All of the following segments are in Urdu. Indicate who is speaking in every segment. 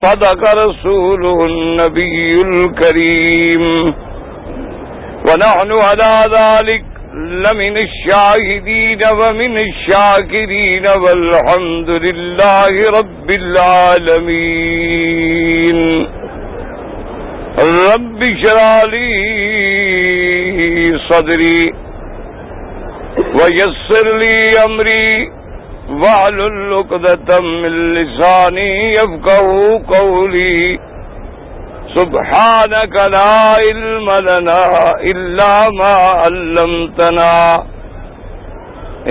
Speaker 1: صدق رسوله النبي الكريم ونحن على ذلك لمن الشاهدين ومن الشاكرين والحمد لله رب العالمين رب اشرح لي صدري ويسر لي أمري واحلل عقدة من لساني يفقهوا قولي سبحانك لا علم لنا إلا ما علمتنا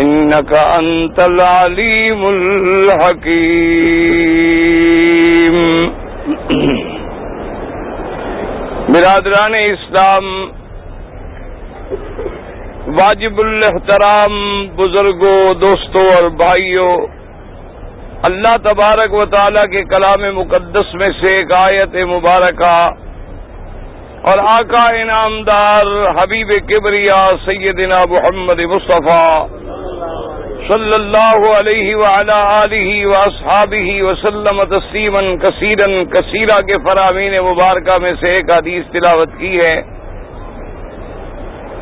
Speaker 1: إنك أنت العليم الحكيم. برادران اسلام، واجب الاحترام بزرگوں، دوستوں اور بھائیوں، اللہ تبارک و تعالیٰ کے کلام مقدس میں سے ایک آیت مبارکہ اور آقا انعامدار حبیب کبریا سیدنا محمد مصطفیٰ صلی اللہ علیہ وعلی آلہ واصحابہ وسلم تسلیما کثیرا کثیرا کے فرامین مبارکہ میں سے ایک حدیث تلاوت کی ہے.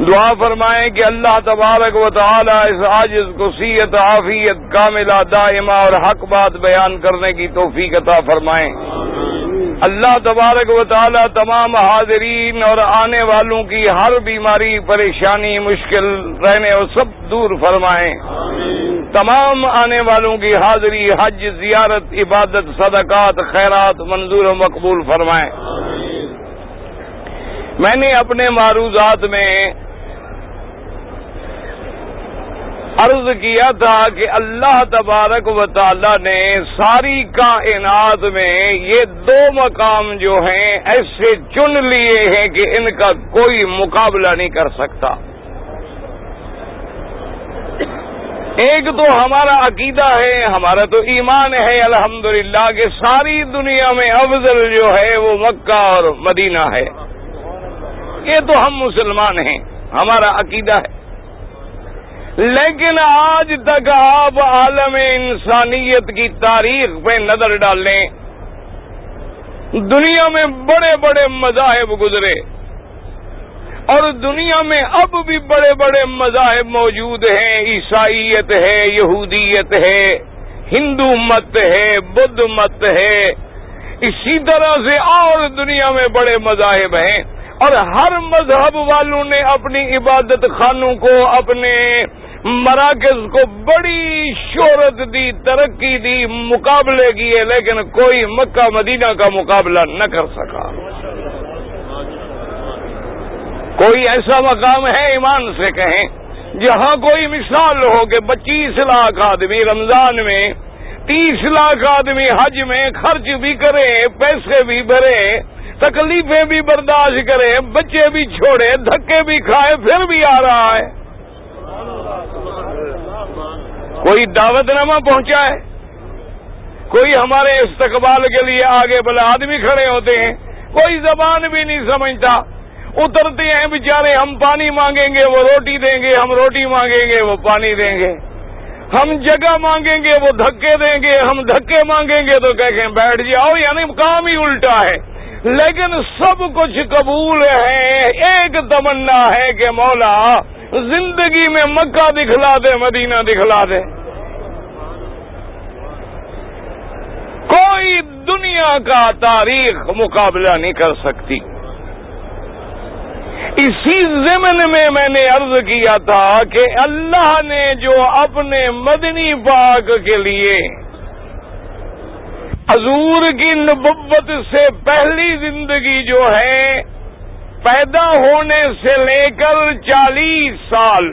Speaker 1: دعا فرمائیں کہ اللہ تبارک و تعالی اس عاجز کو صحت عافیت کاملہ دائمہ اور حق بات بیان کرنے کی توفیق عطا فرمائیں. اللہ تبارک و تعالی تمام حاضرین اور آنے والوں کی ہر بیماری، پریشانی، مشکل رہنے اور سب دور فرمائیں. تمام آنے والوں کی حاضری، حج، زیارت، عبادت، صدقات، خیرات منظور و مقبول فرمائیں. میں نے اپنے معروضات میں عرض کیا تھا کہ اللہ تبارک و تعالی نے ساری کائنات میں یہ دو مقام جو ہیں ایسے چن لیے ہیں کہ ان کا کوئی مقابلہ نہیں کر سکتا. ایک تو ہمارا عقیدہ ہے، ہمارا تو ایمان ہے الحمدللہ کہ ساری دنیا میں افضل جو ہے وہ مکہ اور مدینہ ہے. یہ تو ہم مسلمان ہیں، ہمارا عقیدہ ہے. لیکن آج تک آپ عالم انسانیت کی تاریخ پہ نظر ڈالیں، دنیا میں بڑے بڑے مذاہب گزرے اور دنیا میں اب بھی بڑے بڑے مذاہب موجود ہیں. عیسائیت ہے، یہودیت ہے، ہندو مت ہے، بدھ مت ہے، اسی طرح سے اور دنیا میں بڑے مذاہب ہیں. اور ہر مذہب والوں نے اپنی عبادت خانوں کو، اپنے مراکز کو بڑی شہرت دی، ترقی دی، مقابلے کیے، لیکن کوئی مکہ مدینہ کا مقابلہ نہ کر سکا. کوئی ایسا مقام ہے ایمان سے کہیں جہاں کوئی مثال ہو کہ 25 لاکھ آدمی رمضان میں، 30 لاکھ آدمی حج میں خرچ بھی کرے، پیسے بھی بھرے، تکلیفیں بھی برداشت کرے، بچے بھی چھوڑے، دھکے بھی کھائے، پھر بھی آ رہا ہے. کوئی دعوت نامہ پہنچا ہے، کوئی ہمارے استقبال کے لیے آگے بلا آدمی کھڑے ہوتے ہیں، کوئی زبان بھی نہیں سمجھتا، اترتے ہیں بیچارے. ہم پانی مانگیں گے وہ روٹی دیں گے، ہم روٹی مانگیں گے وہ پانی دیں گے، ہم جگہ مانگیں گے وہ دھکے دیں گے، ہم دھکے مانگیں گے تو کہیں بیٹھ جاؤ. یعنی کام ہی الٹا ہے. لیکن سب کچھ قبول ہے. ایک تمنا ہے کہ مولا زندگی میں مکہ دکھلا دے، مدینہ دکھلا دے. کوئی دنیا کا تاریخ مقابلہ نہیں کر سکتی. اسی ضمن میں نے عرض کیا تھا کہ اللہ نے جو اپنے مدنی پاک کے لیے حضور کی نبوت سے پہلی زندگی جو ہے، پیدا ہونے سے لے کر 40 سال،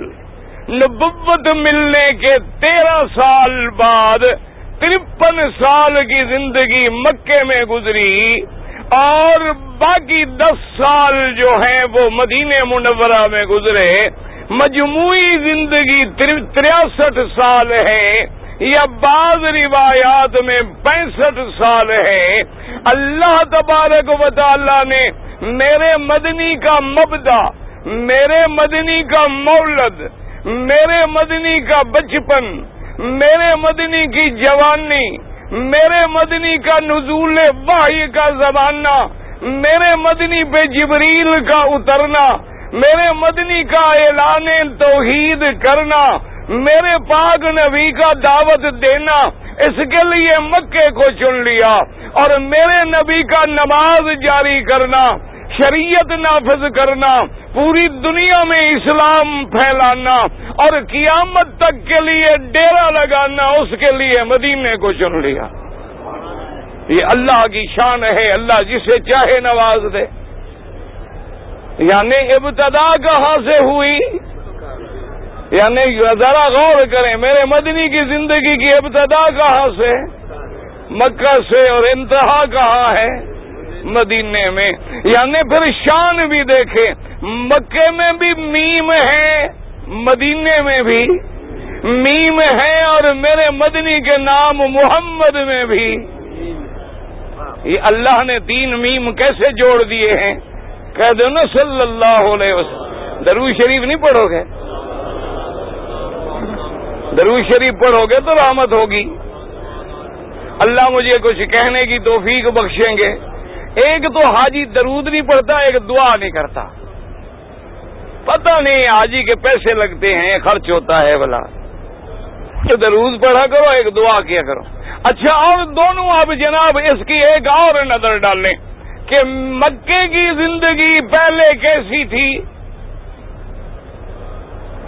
Speaker 1: نبوت ملنے کے 13 سال بعد 53 سال کی زندگی مکے میں گزری اور باقی 10 سال جو ہیں وہ مدینہ منورہ میں گزرے. مجموعی زندگی 63 سال ہے یا بعض روایات میں 65 سال ہے. اللہ تبارک و تعالی نے میرے مدنی کا مبدا، میرے مدنی کا مولد، میرے مدنی کا بچپن، میرے مدنی کی جوانی، میرے مدنی کا نزول وحی کا زمانہ، میرے مدنی پہ جبریل کا اترنا، میرے مدنی کا اعلان توحید کرنا، میرے پاک نبی کا دعوت دینا، اس کے لیے مکے کو چن لیا، اور میرے نبی کا نماز جاری کرنا، شریعت نافذ کرنا، پوری دنیا میں اسلام پھیلانا اور قیامت تک کے لیے ڈیرا لگانا، اس کے لیے مدینے کو چن لیا۔ یہ اللہ کی شان ہے، اللہ جسے چاہے نواز دے۔ یعنی ابتدا کہاں سے ہوئی؟ یعنی ذرا غور کریں، میرے مدنی کی زندگی کی ابتدا کہاں سے؟ مکہ سے، اور انتہا کہاں ہے؟ مدینے میں۔ یعنی پھر شان بھی دیکھیں، مکے میں بھی میم ہے، مدینے میں بھی میم ہے، اور میرے مدنی کے نام محمد میں بھی۔ یہ اللہ نے 3 میم کیسے جوڑ دیے ہیں؟ کہہ دو نا صلی اللہ علیہ وسلم۔ درود شریف نہیں پڑھو گے؟ درود شریف پڑھو گے تو رحمت ہوگی۔ اللہ مجھے کچھ کہنے کی توفیق بخشیں گے۔ ایک تو حاجی درود نہیں پڑھتا، ایک دعا نہیں کرتا۔ پتہ نہیں حاجی کے پیسے لگتے ہیں، خرچ ہوتا ہے بلا، تو درود پڑھا کرو، ایک دعا کیا کرو۔ اچھا، اور دونوں اب جناب اس کی ایک اور نظر ڈالیں کہ مکے کی زندگی پہلے کیسی تھی۔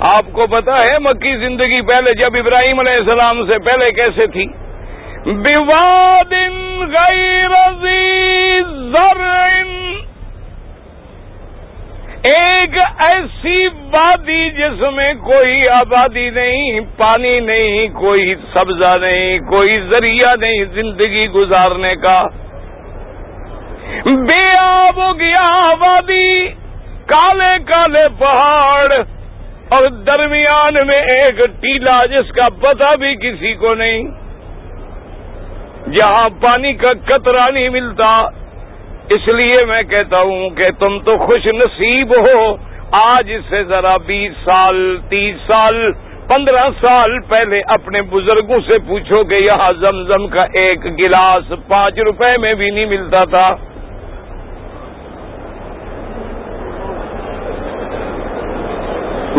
Speaker 1: آپ کو پتا ہے مکی زندگی پہلے جب ابراہیم علیہ السلام سے پہلے کیسے تھی؟ بواد غیر ذی زرع، ایک ایسی وادی جس میں کوئی آبادی نہیں، پانی نہیں، کوئی سبزہ نہیں، کوئی ذریعہ نہیں زندگی گزارنے کا، بے آب ہو گیا وادی، کالے کالے پہاڑ، اور درمیان میں ایک ٹیلا جس کا پتہ بھی کسی کو نہیں، جہاں پانی کا قطرہ نہیں ملتا۔ اس لیے میں کہتا ہوں کہ تم تو خوش نصیب ہو، آج سے ذرا 20 سال 30 سال 15 سال پہلے اپنے بزرگوں سے پوچھو کہ یہاں زمزم کا ایک گلاس 5 روپے میں بھی نہیں ملتا تھا۔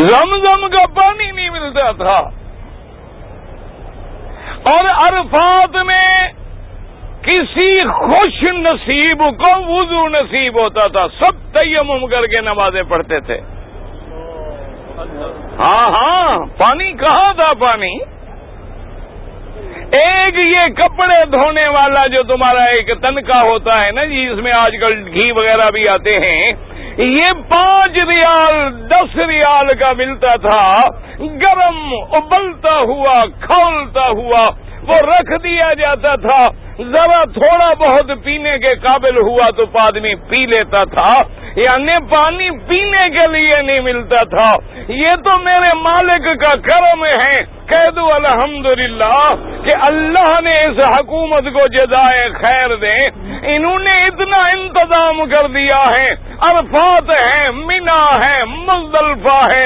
Speaker 1: زمزم کا پانی نہیں ملتا تھا، اور عرفات میں کسی خوش نصیب کو وضو نصیب ہوتا تھا، سب تیمم کر کے نمازیں پڑھتے تھے۔ ہاں، پانی کہاں تھا؟ پانی ایک یہ کپڑے دھونے والا جو تمہارا ایک تنخواہ ہوتا ہے نا جی، اس میں آج کل گھی وغیرہ بھی آتے ہیں، یہ 5 ریال 10 ریال کا ملتا تھا، گرم ابلتا ہوا کھولتا ہوا وہ رکھ دیا جاتا تھا، ذرا تھوڑا بہت پینے کے قابل ہوا تو آدمی پی لیتا تھا، یعنی پانی پینے کے لیے نہیں ملتا تھا۔ یہ تو میرے مالک کا کرم ہے، کہہ دو الحمدللہ کہ اللہ نے اس حکومت کو جزائے خیر دے، انہوں نے اتنا انتظام کر دیا ہے، عرفات ہیں، مینا ہے، مزدلفہ ہے،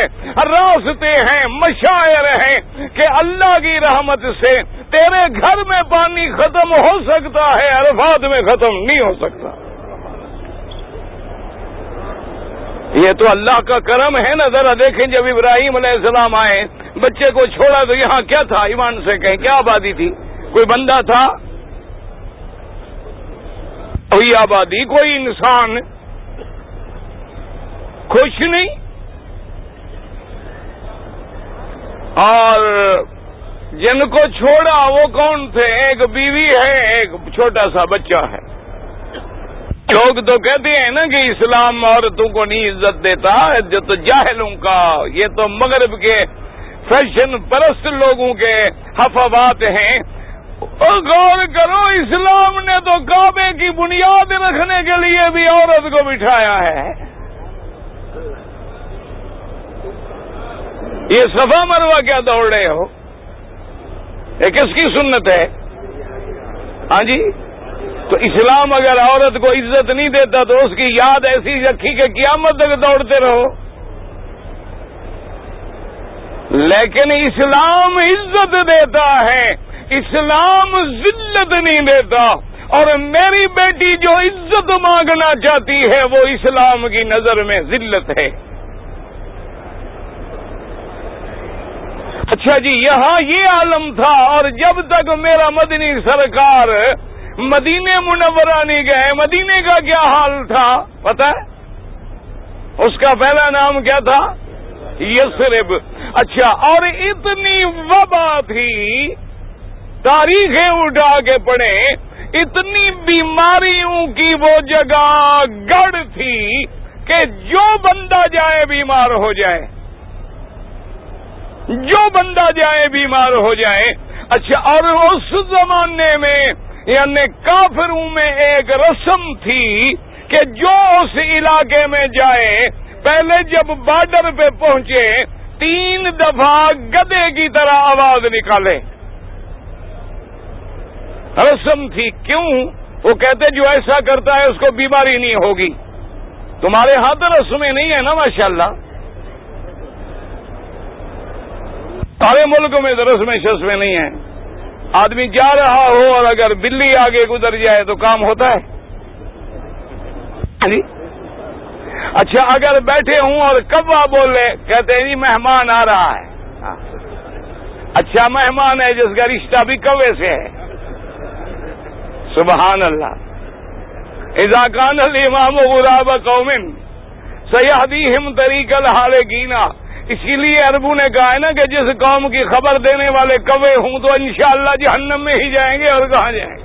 Speaker 1: راستے ہیں، مشاعر ہیں، کہ اللہ کی رحمت سے تیرے گھر میں پانی ختم ہو سکتا ہے، عرفات میں ختم نہیں ہو سکتا۔ یہ تو اللہ کا کرم ہے نا۔ ذرا دیکھیں جب ابراہیم علیہ السلام آئے، بچے کو چھوڑا تو یہاں کیا تھا؟ ایمان سے کہیں کیا آبادی تھی؟ کوئی بندہ تھا؟ کوئی آبادی، کوئی انسان؟ خوش نہیں۔ اور جن کو چھوڑا وہ کون تھے؟ ایک بیوی ہے، ایک چھوٹا سا بچہ ہے۔ لوگ تو کہتے ہیں نا کہ اسلام عورتوں کو نہیں عزت دیتا، جو تو جاہلوں کا، یہ تو مغرب کے فیشن پرست لوگوں کے حفوات ہیں۔ اور غور کرو، اسلام نے تو کعبے کی بنیاد رکھنے کے لیے بھی عورت کو بٹھایا ہے۔ یہ صفا مروہ کیا دوڑ رہے ہو؟ یہ کس کی سنت ہے؟ ہاں جی، تو اسلام اگر عورت کو عزت نہیں دیتا تو اس کی یاد ایسی رکھی کہ قیامت تک دوڑتے رہو۔ لیکن اسلام عزت دیتا ہے، اسلام ذلت نہیں دیتا، اور میری بیٹی جو عزت مانگنا چاہتی ہے وہ اسلام کی نظر میں ذلت ہے۔ اچھا جی، یہاں یہ عالم تھا، اور جب تک میرا مدنی سرکار مدینے منورہ نہیں گئے، مدینے کا کیا حال تھا پتہ ہے؟ اس کا پہلا نام کیا تھا؟ یثرب۔ اچھا، اور اتنی وبا تھی، تاریخیں اٹھا کے پڑھیں، اتنی بیماریوں کی وہ جگہ گڑھ تھی کہ جو بندہ جائے بیمار ہو جائے، جو بندہ جائے بیمار ہو جائے۔ اچھا، اور اس زمانے میں یعنی کافروں میں ایک رسم تھی کہ جو اس علاقے میں جائے، پہلے جب بارڈر پہ پہنچے 3 دفعہ گدھے کی طرح آواز نکالے، رسم تھی۔ کیوں؟ وہ کہتے جو ایسا کرتا ہے اس کو بیماری نہیں ہوگی۔ تمہارے ہاتھ رسمیں نہیں ہے نا ماشاءاللہ، سارے ملک میں رسمیں شسمیں نہیں ہیں۔ آدمی جا رہا ہو اور اگر بلی آگے گزر جائے تو کام ہوتا ہے جی۔ اچھا، اگر بیٹھے ہوں اور کوا بولے، کہتے ہیں جی مہمان آ رہا ہے۔ اچھا، مہمان ہے جس کا رشتہ بھی کوے سے ہے۔ سبحان اللہ۔ اذا کان الامام غراب قوم سیہدیہم طریق الحالکین۔ اسی لیے عربوں نے کہا ہے نا کہ جس قوم کی خبر دینے والے کوے ہوں تو انشاءاللہ جہنم میں ہی جائیں گے، اور کہاں جائیں گے۔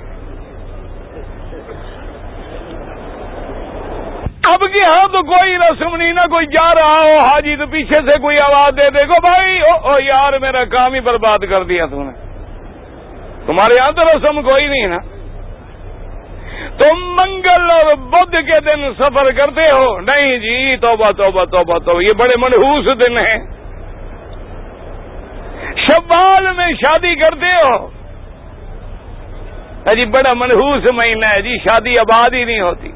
Speaker 1: اب کے ہاں تو کوئی رسم نہیں، نہ کوئی جا رہا ہو حاجی تو پیچھے سے کوئی آواز دے دے گو بھائی او یار میرا کام ہی برباد کر دیا تم نے۔ تمہارے یہاں تو رسم کوئی نہیں نا۔ تم منگل اور بدھ کے دن سفر کرتے ہو؟ نہیں جی، توبہ توبہ توبہ توبہ، یہ بڑے منحوس دن ہیں۔ شوال میں شادی کرتے ہو؟ جی بڑا منحوس مہینہ ہے جی، شادی آباد ہی نہیں ہوتی۔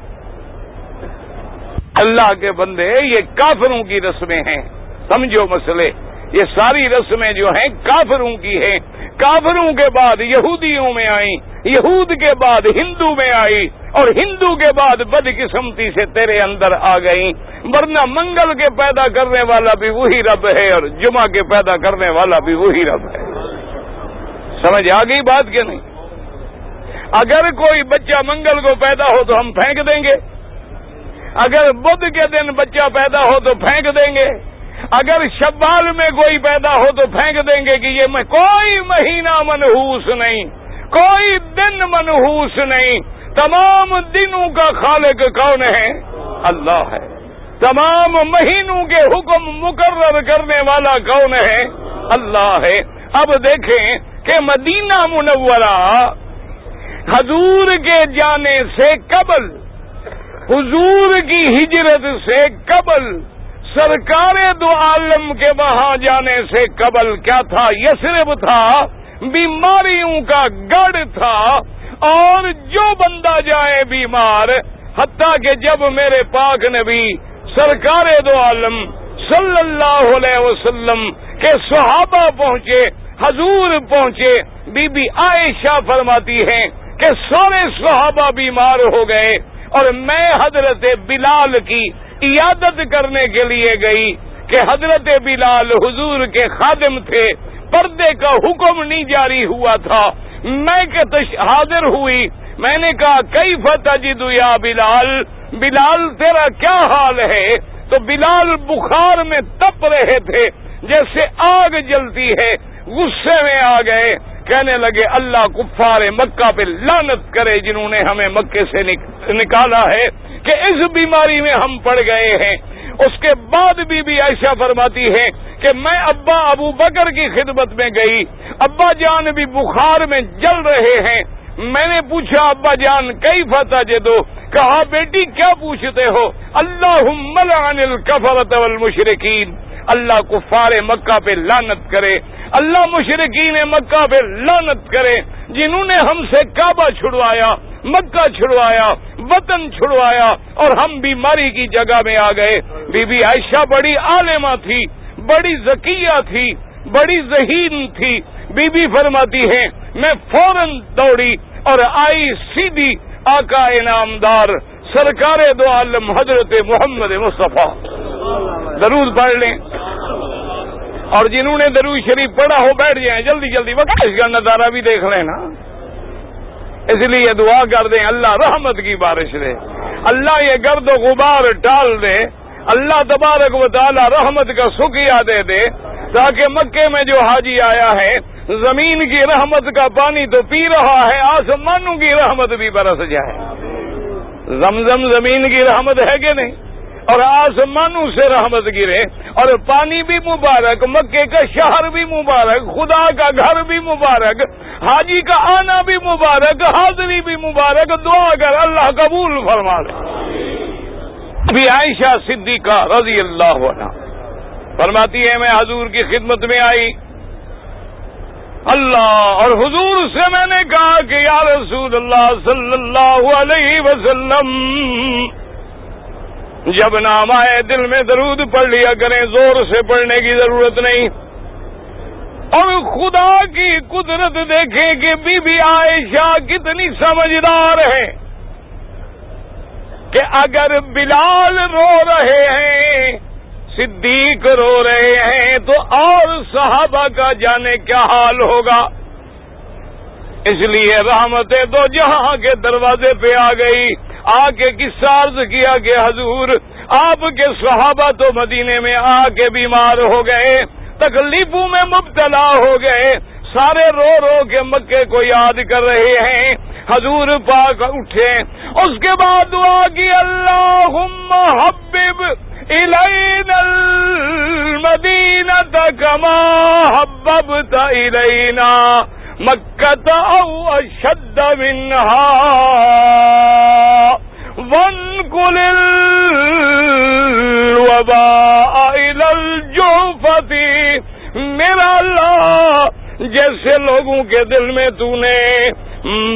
Speaker 1: اللہ کے بندے، یہ کافروں کی رسمیں ہیں، سمجھو مسئلے۔ یہ ساری رسمیں جو ہیں کافروں کی ہیں۔ کافروں کے بعد یہودیوں میں آئیں، یہود کے بعد ہندو میں آئی، اور ہندو کے بعد بدقسمتی سے تیرے اندر آ گئیں۔ ورنہ منگل کے پیدا کرنے والا بھی وہی رب ہے، اور جمعہ کے پیدا کرنے والا بھی وہی رب ہے۔ سمجھ آ گئی بات کہ نہیں؟ اگر کوئی بچہ منگل کو پیدا ہو تو ہم پھینک دیں گے، اگر بدھ کے دن بچہ پیدا ہو تو پھینک دیں گے، اگر شوال میں کوئی پیدا ہو تو پھینک دیں گے کہ یہ کوئی مہینہ منحوس نہیں، کوئی دن منحوس نہیں۔ تمام دنوں کا خالق کون ہے؟ اللہ ہے۔ تمام مہینوں کے حکم مقرر کرنے والا کون ہے؟ اللہ ہے۔ اب دیکھیں کہ مدینہ منورہ حضور کے جانے سے قبل، حضور کی ہجرت سے قبل، سرکار دو عالم کے وہاں جانے سے قبل کیا تھا؟ یثرب تھا، بیماریوں کا گڑھ تھا، اور جو بندہ جائے بیمار، حتیٰ کہ جب میرے پاک نبی سرکار دو عالم صلی اللہ علیہ وسلم کے صحابہ پہنچے، حضور پہنچے، بی بی عائشہ فرماتی ہیں کہ سارے صحابہ بیمار ہو گئے، اور میں حضرت بلال کی عیادت کرنے کے لیے گئی کہ حضرت بلال حضور کے خادم تھے، پردے کا حکم نہیں جاری ہوا تھا۔ میں حاضر ہوئی، میں نے کہا کیف تجد یا بلال، بلال تیرا کیا حال ہے؟ تو بلال بخار میں تپ رہے تھے جیسے آگ جلتی ہے، غصے میں آ گئے، کہنے لگے اللہ کفار مکہ پہ لعنت کرے جنہوں نے ہمیں مکے سے نکالا ہے کہ اس بیماری میں ہم پڑ گئے ہیں۔ اس کے بعد بی بی عائشہ فرماتی ہے کہ میں ابا ابو بکر کی خدمت میں گئی، ابا جان بھی بخار میں جل رہے ہیں۔ میں نے پوچھا ابا جان کیف تجدو، کہا بیٹی کیا پوچھتے ہو؟ اللہم لعن الکفرۃ والمشرکین، اللہ کفار مکہ پہ لعنت کرے، اللہ مشرکین مکہ پہ لعنت کرے جنہوں نے ہم سے کعبہ چھڑوایا، مکہ چھڑوایا، وطن چھڑوایا، اور ہم بیماری کی جگہ میں آ گئے۔ بی بی عائشہ بڑی عالمہ تھی، بڑی ذکیہ تھی، بڑی ذہین تھی۔ بی بی فرماتی ہیں میں فوراً دوڑی اور آئی سیدھی آقا انعامدار سرکار دو عالم حضرت محمد مصطفیٰ. درود پڑھ لیں اور جنہوں نے درود شریف پڑھا ہو بیٹھ جائیں جلدی جلدی، وقت اس کا نظارہ بھی دیکھ لیں نا. اس لیے دعا کر دیں اللہ رحمت کی بارش دے، اللہ یہ گرد و غبار ڈال دے، اللہ تبارک و تعالی رحمت کا سقیا دے دے، تاکہ مکے میں جو حاجی آیا ہے زمین کی رحمت کا پانی تو پی رہا ہے، آسمانوں کی رحمت بھی برس جائے. زمزم زمین کی رحمت ہے کہ نہیں؟ اور آسمانوں سے رحمت گرے اور پانی بھی مبارک، مکے کا شہر بھی مبارک، خدا کا گھر بھی مبارک، حاجی کا آنا بھی مبارک، حاضری بھی مبارک. دعا کر اللہ قبول فرما لے. ابھی عائشہ صدیقہ رضی اللہ عنہ فرماتی ہے میں حضور کی خدمت میں آئی اللہ، اور حضور سے میں نے کہا کہ یا رسول اللہ صلی اللہ علیہ وسلم جب نام آئے دل میں درود پڑھ لیا کریں، زور سے پڑھنے کی ضرورت نہیں. اور خدا کی قدرت دیکھیں کہ بی بی عائشہ کتنی سمجھدار ہے کہ اگر بلال رو رہے ہیں، صدیق رو رہے ہیں، تو اور صحابہ کا جانے کیا حال ہوگا. اس لیے رحمت دو جہاں کے دروازے پہ آ گئی، آ کے قصہ عرض کیا کہ حضور آپ کے صحابہ تو مدینے میں آ کے بیمار ہو گئے، تکلیفوں میں مبتلا ہو گئے، سارے رو رو کے مکے کو یاد کر رہے ہیں. حضور پاک اٹھے، اس کے بعد دعا کی اللہم حبب الینا المدینۃ کما حببت الینا مکۃ او اشد منہا وانقل الوباء الی الجحفۃ. میرا اللہ جیسے لوگوں کے دل میں تو نے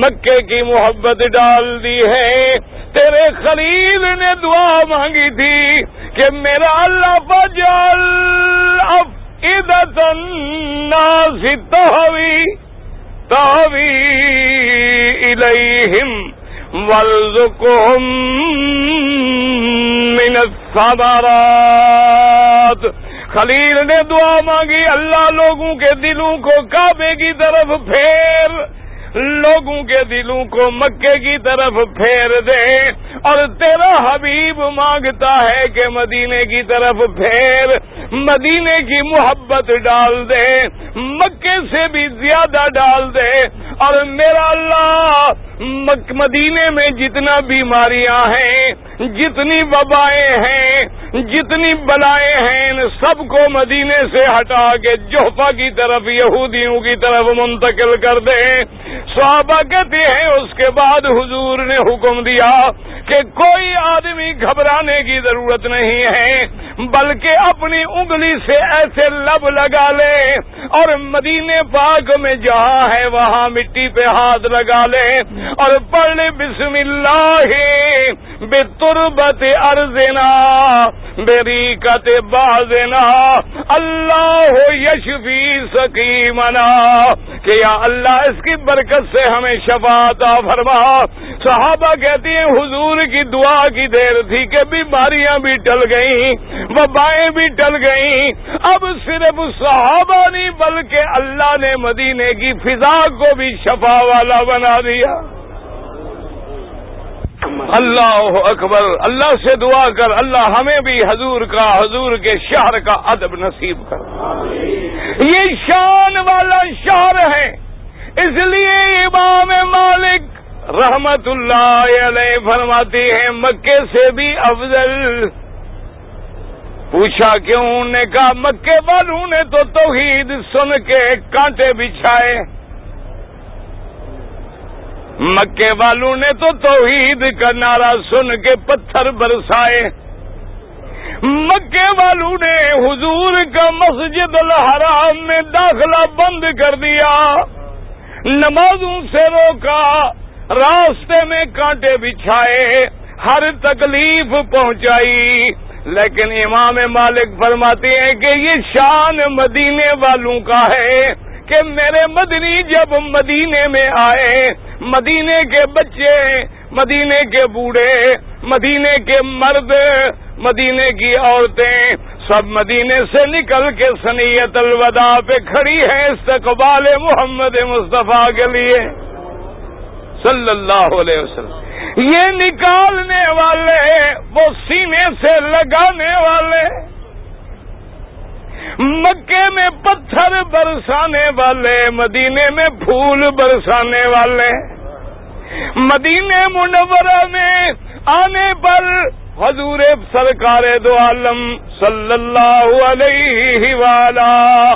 Speaker 1: مکے کی محبت ڈال دی ہے، تیرے خلیل نے دعا مانگی تھی کہ میرا اللہ فجعل افئدۃ الناس تہوی الیہم وارزقہم من الثمرات. خلیل نے دعا مانگی اللہ لوگوں کے دلوں کو کعبے کی طرف پھیر، لوگوں کے دلوں کو مکے کی طرف پھیر دے. اور تیرا حبیب مانگتا ہے کہ مدینے کی طرف پھیر، مدینے کی محبت ڈال دے، مکے سے بھی زیادہ ڈال دے. اور میرا اللہ مدینے میں جتنا بیماریاں ہیں، جتنی وبائیں ہیں، جتنی بلائیں ہیں، ان سب کو مدینے سے ہٹا کے جحفہ کی طرف، یہودیوں کی طرف منتقل کر دے. صحابہ کہتے ہیں اس کے بعد حضور نے حکم دیا کہ کوئی آدمی گھبرانے کی ضرورت نہیں ہے، بلکہ اپنی انگلی سے ایسے لب لگا لے اور مدینے پاک میں جہاں ہے وہاں مٹی پہ ہاتھ لگا لے اور پڑھ لے بسم اللہ بتربت ارضنا بریقت بعضنا اللہ یشفی سقیمنا، کہ یا اللہ اس کی برکت سے ہمیں شفا عطا فرما. صحابہ کہتی ہیں حضور کی دعا کی دیر تھی کہ بیماریاں بھی ٹل گئیں، وبائیں بھی ٹل گئیں. اب صرف صحابہ نہیں بلکہ اللہ نے مدینے کی فضا کو بھی شفا والا بنا دیا. اللہ اکبر. اللہ سے دعا کر اللہ ہمیں بھی حضور کا، حضور کے شہر کا ادب نصیب کر. یہ شان والا شہر ہے، اس لیے امام مالک رحمت اللہ علیہ فرماتے ہیں مکے سے بھی افضل. پوچھا کیوں؟ نے کہا مکے والوں نے تو توحید سن کے کانٹے بچھائے، مکے والوں نے تو توحید کا نعرہ سن کے پتھر برسائے، مکے والوں نے حضور کا مسجد الحرام میں داخلہ بند کر دیا، نمازوں سے روکا، راستے میں کانٹے بچھائے، ہر تکلیف پہنچائی. لیکن امام مالک فرماتے ہیں کہ یہ شان مدینے والوں کا ہے کہ میرے مدنی جب مدینے میں آئے، مدینے کے بچے، مدینے کے بوڑھے، مدینے کے مرد، مدینے کی عورتیں سب مدینے سے نکل کے ثنیۃ الوداع پہ کھڑی ہیں استقبال محمد مصطفیٰ کے لیے صلی اللہ علیہ وسلم۔ یہ نکالنے والے، وہ سینے سے لگانے والے، مکے میں پتھر برسانے والے، مدینے میں پھول برسانے والے، مدینے منورہ میں آنے پر حضور سرکار دو عالم صلی اللہ علیہ وآلہ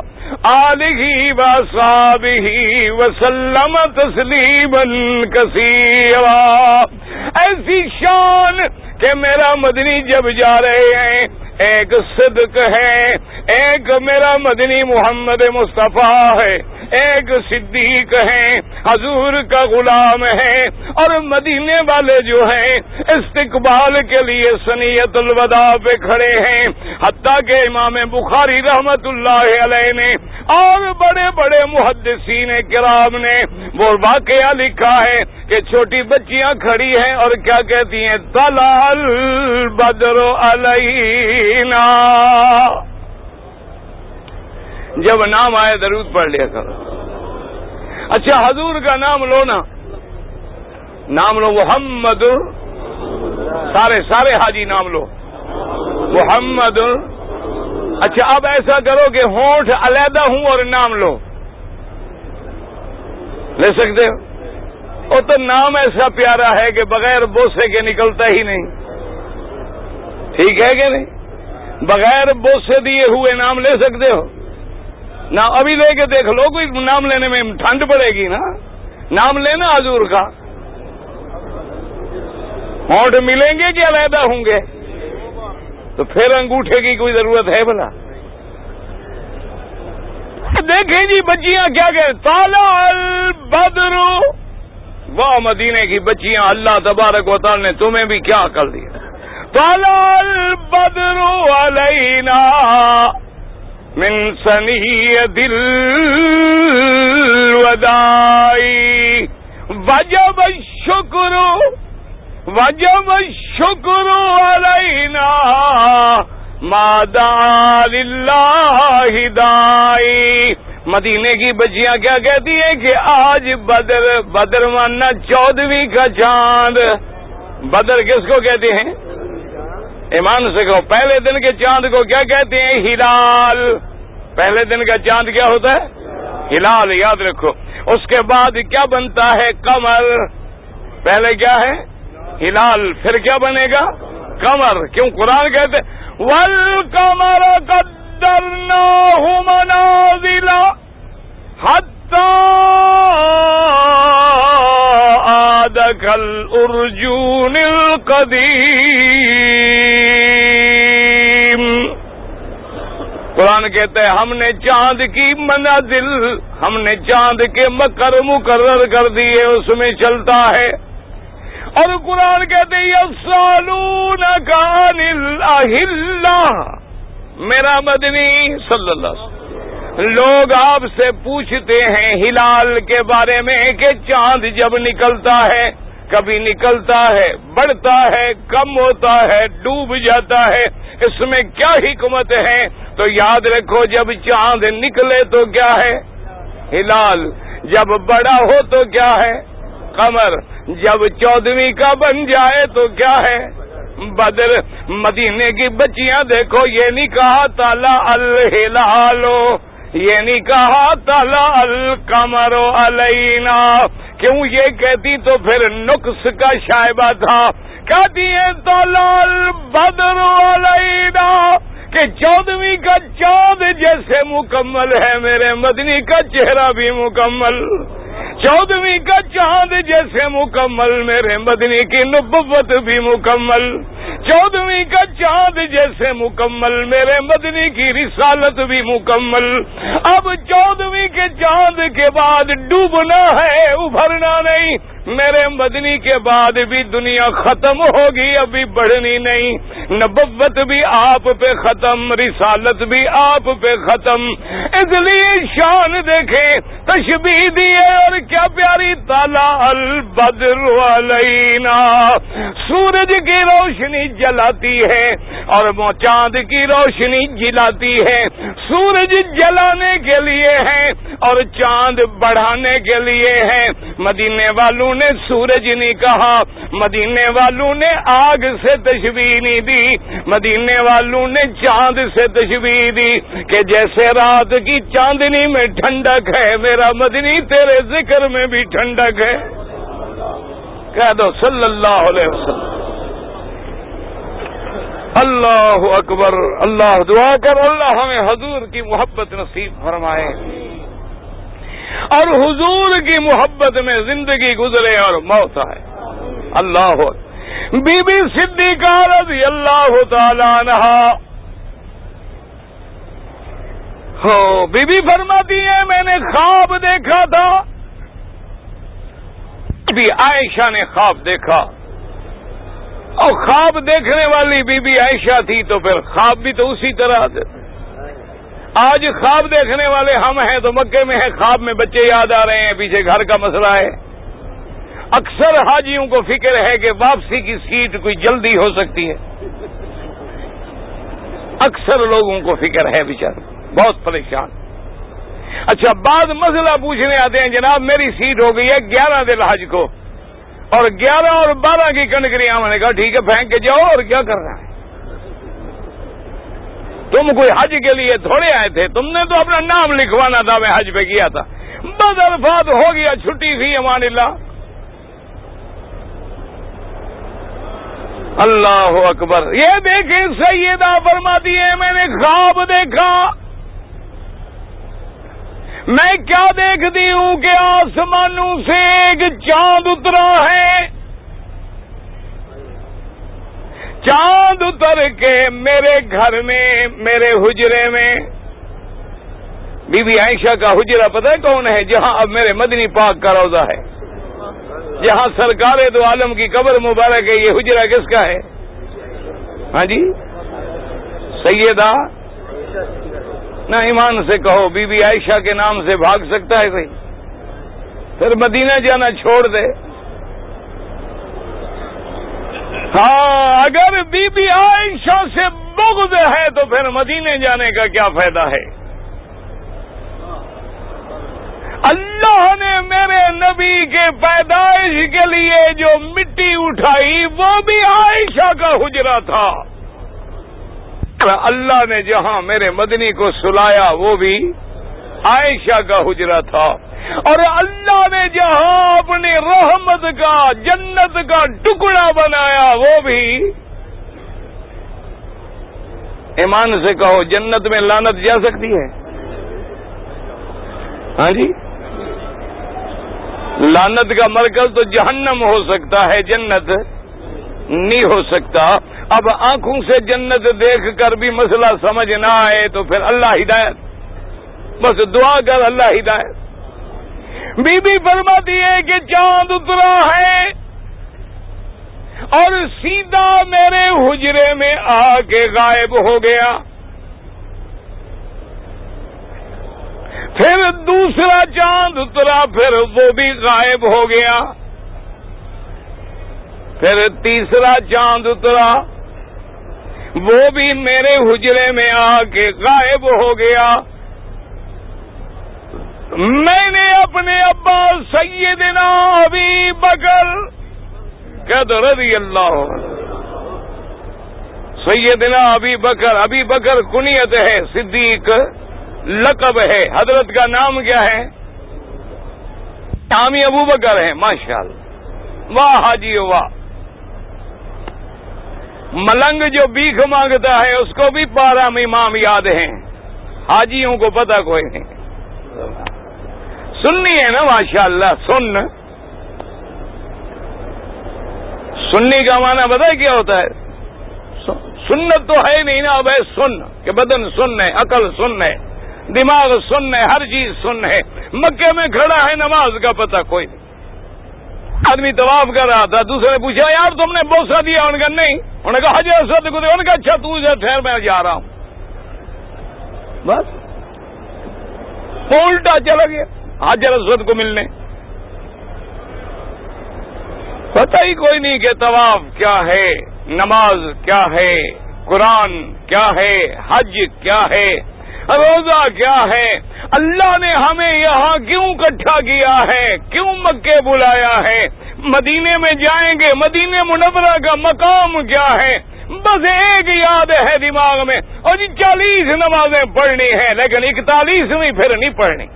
Speaker 1: آلہ وصحبہ وسلم تسلیما کثیرا، ایسی شان کہ میرا مدنی جب جا رہے ہیں، ایک صدق ہے، ایک میرا مدنی محمد مصطفیٰ ہے، ایک صدیق ہیں، حضور کا غلام ہے، اور مدینے والے جو ہیں استقبال کے لیے ثنیۃ الوداع پہ کھڑے ہیں۔ حتیٰ کہ امام بخاری رحمت اللہ علیہ نے اور بڑے بڑے محدثین کرام نے وہ واقعہ لکھا ہے کہ چھوٹی بچیاں کھڑی ہیں اور کیا کہتی ہیں، طلع البدر علینا۔ جب نام آئے درود پڑھ لیا کرو۔ اچھا حضور کا نام لو نا، نام لو محمد، سارے حاجی نام لو محمد۔ اچھا اب ایسا کرو کہ ہونٹ علیحدہ ہوں اور نام لو، لے سکتے ہو؟ وہ تو نام ایسا پیارا ہے کہ بغیر بوسے کے نکلتا ہی نہیں، ٹھیک ہے کہ نہیں؟ بغیر بوسے دیے ہوئے نام لے سکتے ہو؟ نہ ابھی لے کے دیکھ لو، کوئی نام لینے میں ٹھنڈ پڑے گی نا، نام لینا حضور کا۔ ہونٹ ملیں گے کہ علیحدہ ہوں گے؟ تو پھر انگوٹھے کی کوئی ضرورت ہے بھلا؟ دیکھیں جی بچیاں کیا کہ طلع البدر، وہ مدینے کی بچیاں، اللہ تبارک و تعالی نے تمہیں بھی کیا کر دیا، طلع البدر علینا من ثنیۃ الوداع وجب الشکر علینا ما دعا للہ داعی۔ مدینے کی بچیاں کیا کہتی ہیں کہ آج بدر مانا 14ویں کا چاند۔ بدر کس کو کہتے ہیں؟ ایمان سے کہو، پہلے دن کے چاند کو کیا کہتے ہیں؟ ہلال۔ پہلے دن کا چاند کیا ہوتا ہے؟ ہلال، یاد رکھو۔ اس کے بعد کیا بنتا ہے؟ قمر۔ پہلے کیا ہے؟ ہلال، پھر کیا بنے گا؟ قمر۔ کیوں قرآن کہتے والقمر قدرناہ منازل حتی عاد کالارجون القدیم۔ قرآن کہتا ہے ہم نے چاند کی منازل، ہم نے چاند کے مقرر کر دیے، اس میں چلتا ہے۔ اور قرآن کہتے ہیں یسألونک عن الاہلہ، میرا مدنی صلی اللہ علیہ وسلم، لوگ آپ سے پوچھتے ہیں ہلال کے بارے میں کہ چاند جب نکلتا ہے، کبھی نکلتا ہے، بڑھتا ہے، کم ہوتا ہے، ڈوب جاتا ہے، اس میں کیا حکمت ہے؟ تو یاد رکھو جب چاند نکلے تو کیا ہے؟ ہلال۔ جب بڑا ہو تو کیا ہے؟ قمر۔ جب 14ویں کا بن جائے تو کیا ہے؟ بدر۔ مدینے کی بچیاں دیکھو، یہ نہیں کہا طلع الہلال، یہ نہیں کہا طلع القمر علینا۔ کیوں یہ کہتی تو پھر نقص کا شائبہ تھا۔ کہتی ہے طلع البدر علینا کہ 14ویں کا چاند جیسے مکمل ہے میرے مدنی کا چہرہ بھی مکمل، 14ویں کا چاند جیسے مکمل میرے مدنی کی نبوت بھی مکمل، 14ویں کا چاند جیسے مکمل میرے مدنی کی رسالت بھی مکمل۔ اب 14ویں کے چاند کے بعد ڈوبنا ہے، ابھرنا نہیں، میرے مدنی کے بعد بھی دنیا ختم ہوگی، ابھی بڑھنی نہیں، نبوت بھی آپ پہ ختم، رسالت بھی آپ پہ ختم۔ اس لیے شان دیکھیں، تشبیہ دی ہے اور کیا پیاری، طلع البدر علینا، سورج کی روشنی جلاتی ہے اور وہ چاند کی روشنی جلاتی ہے۔ سورج جلانے کے لیے ہے اور چاند بڑھانے کے لیے ہے۔ مدینے والوں نے سورج نہیں کہا، مدینے والوں نے آگ سے تشبیہ نہیں دی، مدینے والوں نے چاند سے تشبیہ دی کہ جیسے رات کی چاندنی میں ٹھنڈک ہے، میرا مدنی تیرے ذکر میں بھی ٹھنڈک ہے۔ کہہ دو صلی اللہ علیہ وسلم۔ اللہ اکبر، اللہ، دعا کر اللہ ہمیں حضور کی محبت نصیب فرمائے اور حضور کی محبت میں زندگی گزرے اور موت آئے۔ اللہ بی بی صدیقہ رضی اللہ تعالی عنہا، بی بی فرماتی ہے میں نے خواب دیکھا تھا، بی عائشہ نے خواب دیکھا، اور خواب دیکھنے والی بی بی عائشہ تھی تو پھر خواب بھی تو اسی طرح تھے۔ آج خواب دیکھنے والے ہم ہیں تو مکے میں ہیں، خواب میں بچے یاد آ رہے ہیں، پیچھے گھر کا مسئلہ ہے۔ اکثر حاجیوں کو فکر ہے کہ واپسی کی سیٹ کوئی جلدی ہو سکتی ہے، اکثر لوگوں کو فکر ہے، بیچارے بہت پریشان۔ اچھا، بعد مسئلہ پوچھنے آتے ہیں، جناب میری سیٹ ہو گئی ہے 11 ذی الحج کو اور 11 اور 12 کی کنکریاں، میں نے کہا ٹھیک ہے پھینک کے جاؤ، اور کیا کر رہا ہے؟ تم کوئی حج کے لیے تھوڑے آئے تھے، تم نے تو اپنا نام لکھوانا تھا، میں حج پہ کیا تھا، بس الفاظ ہو گیا، چھٹی فی امان اللہ۔ اللہ اکبر۔ یہ دیکھیں سیدہ فرماتی ہے میں نے خواب دیکھا، میں کیا دیکھتی ہوں کہ آسمانوں سے ایک چاند اترا ہے، چاند اتر کے میرے گھر میں، میرے حجرے میں، بی بی عائشہ کا حجرہ پتہ ہے کون ہے؟ جہاں اب میرے مدنی پاک کا روضہ ہے، جہاں سرکار دو عالم کی قبر مبارک ہے، یہ حجرہ کس کا ہے؟ ہاں جی، سیدہ، نہ ایمان سے کہو بی بی عائشہ کے نام سے بھاگ سکتا ہے کوئی؟ پھر مدینہ جانا چھوڑ دے۔ ہاں، اگر بی بی عائشہ سے بغض ہے تو پھر مدینے جانے کا کیا فائدہ ہے؟ اللہ نے میرے نبی کے پیدائش کے لیے جو مٹی اٹھائی وہ بھی عائشہ کا حجرہ تھا، اللہ نے جہاں میرے مدنی کو سلایا وہ بھی عائشہ کا حجرہ تھا، اور اللہ نے جہاں اپنی رحمت کا، جنت کا ٹکڑا بنایا وہ بھی، ایمان سے کہو جنت میں لعنت جا سکتی ہے؟ ہاں جی، لعنت کا مرکز تو جہنم ہو سکتا ہے، جنت نہیں ہو سکتا۔ اب آنکھوں سے جنت دیکھ کر بھی مسئلہ سمجھ نہ آئے تو پھر اللہ ہدایت، بس دعا کر اللہ ہدایت۔ بی بی فرماتی ہے کہ چاند اترا ہے اور سیدھا میرے حجرے میں آ کے غائب ہو گیا، پھر دوسرا چاند اترا، پھر وہ بھی غائب ہو گیا، پھر تیسرا چاند اترا، وہ بھی میرے حجرے میں آ کے غائب ہو گیا۔ میں نے اپنے ابا سیدنا ابی بکر، کہہ دو رضی اللہ عنہ، سیدنا ابی بکر، ابی بکر کنیت ہے، صدیق لقب ہے، حضرت کا نام کیا ہے؟ نامی ابو بکر ہے، ماشاءاللہ، واہ حاجی واہ۔ ملنگ جو بھیک مانگتا ہے اس کو بھی 12 امام یاد ہیں، حاجیوں کو پتہ کوئی نہیں۔ سنی ہے نا ماشاءاللہ، سنی کا معنی پتہ ہے کیا ہوتا ہے؟ سنت تو ہے نہیں نا، اب ہے سن، کہ بدن سن ہے، عقل سن ہے، دماغ سن ہے، ہر چیز سن ہے۔ مکے میں کھڑا ہے، نماز کا پتہ کوئی نہیں، آدمی طواف کر رہا تھا، دوسرے نے پوچھا یار تم نے بوسہ دیا؟ انہوں نے کہا نہیں۔ انہوں نے کہا حجر اسود کو دے۔ انہوں نے کہا اچھا تو ادھر ٹھہر میں جا رہا ہوں۔ بس وہ الٹا چلا گیا حجر اسود کو ملنے۔ پتہ ہی کوئی نہیں کہ طواف کیا ہے، نماز کیا ہے، قرآن کیا ہے، حج کیا ہے، روزہ کیا ہے، اللہ نے ہمیں یہاں کیوں اکٹھا کیا ہے، کیوں مکے بلایا ہے، مدینے میں جائیں گے مدینے منورہ کا مقام کیا ہے، بس ایک یاد ہے دماغ میں، اور 40 نمازیں پڑھنی ہیں لیکن 41ویں پھر نہیں پڑھنی۔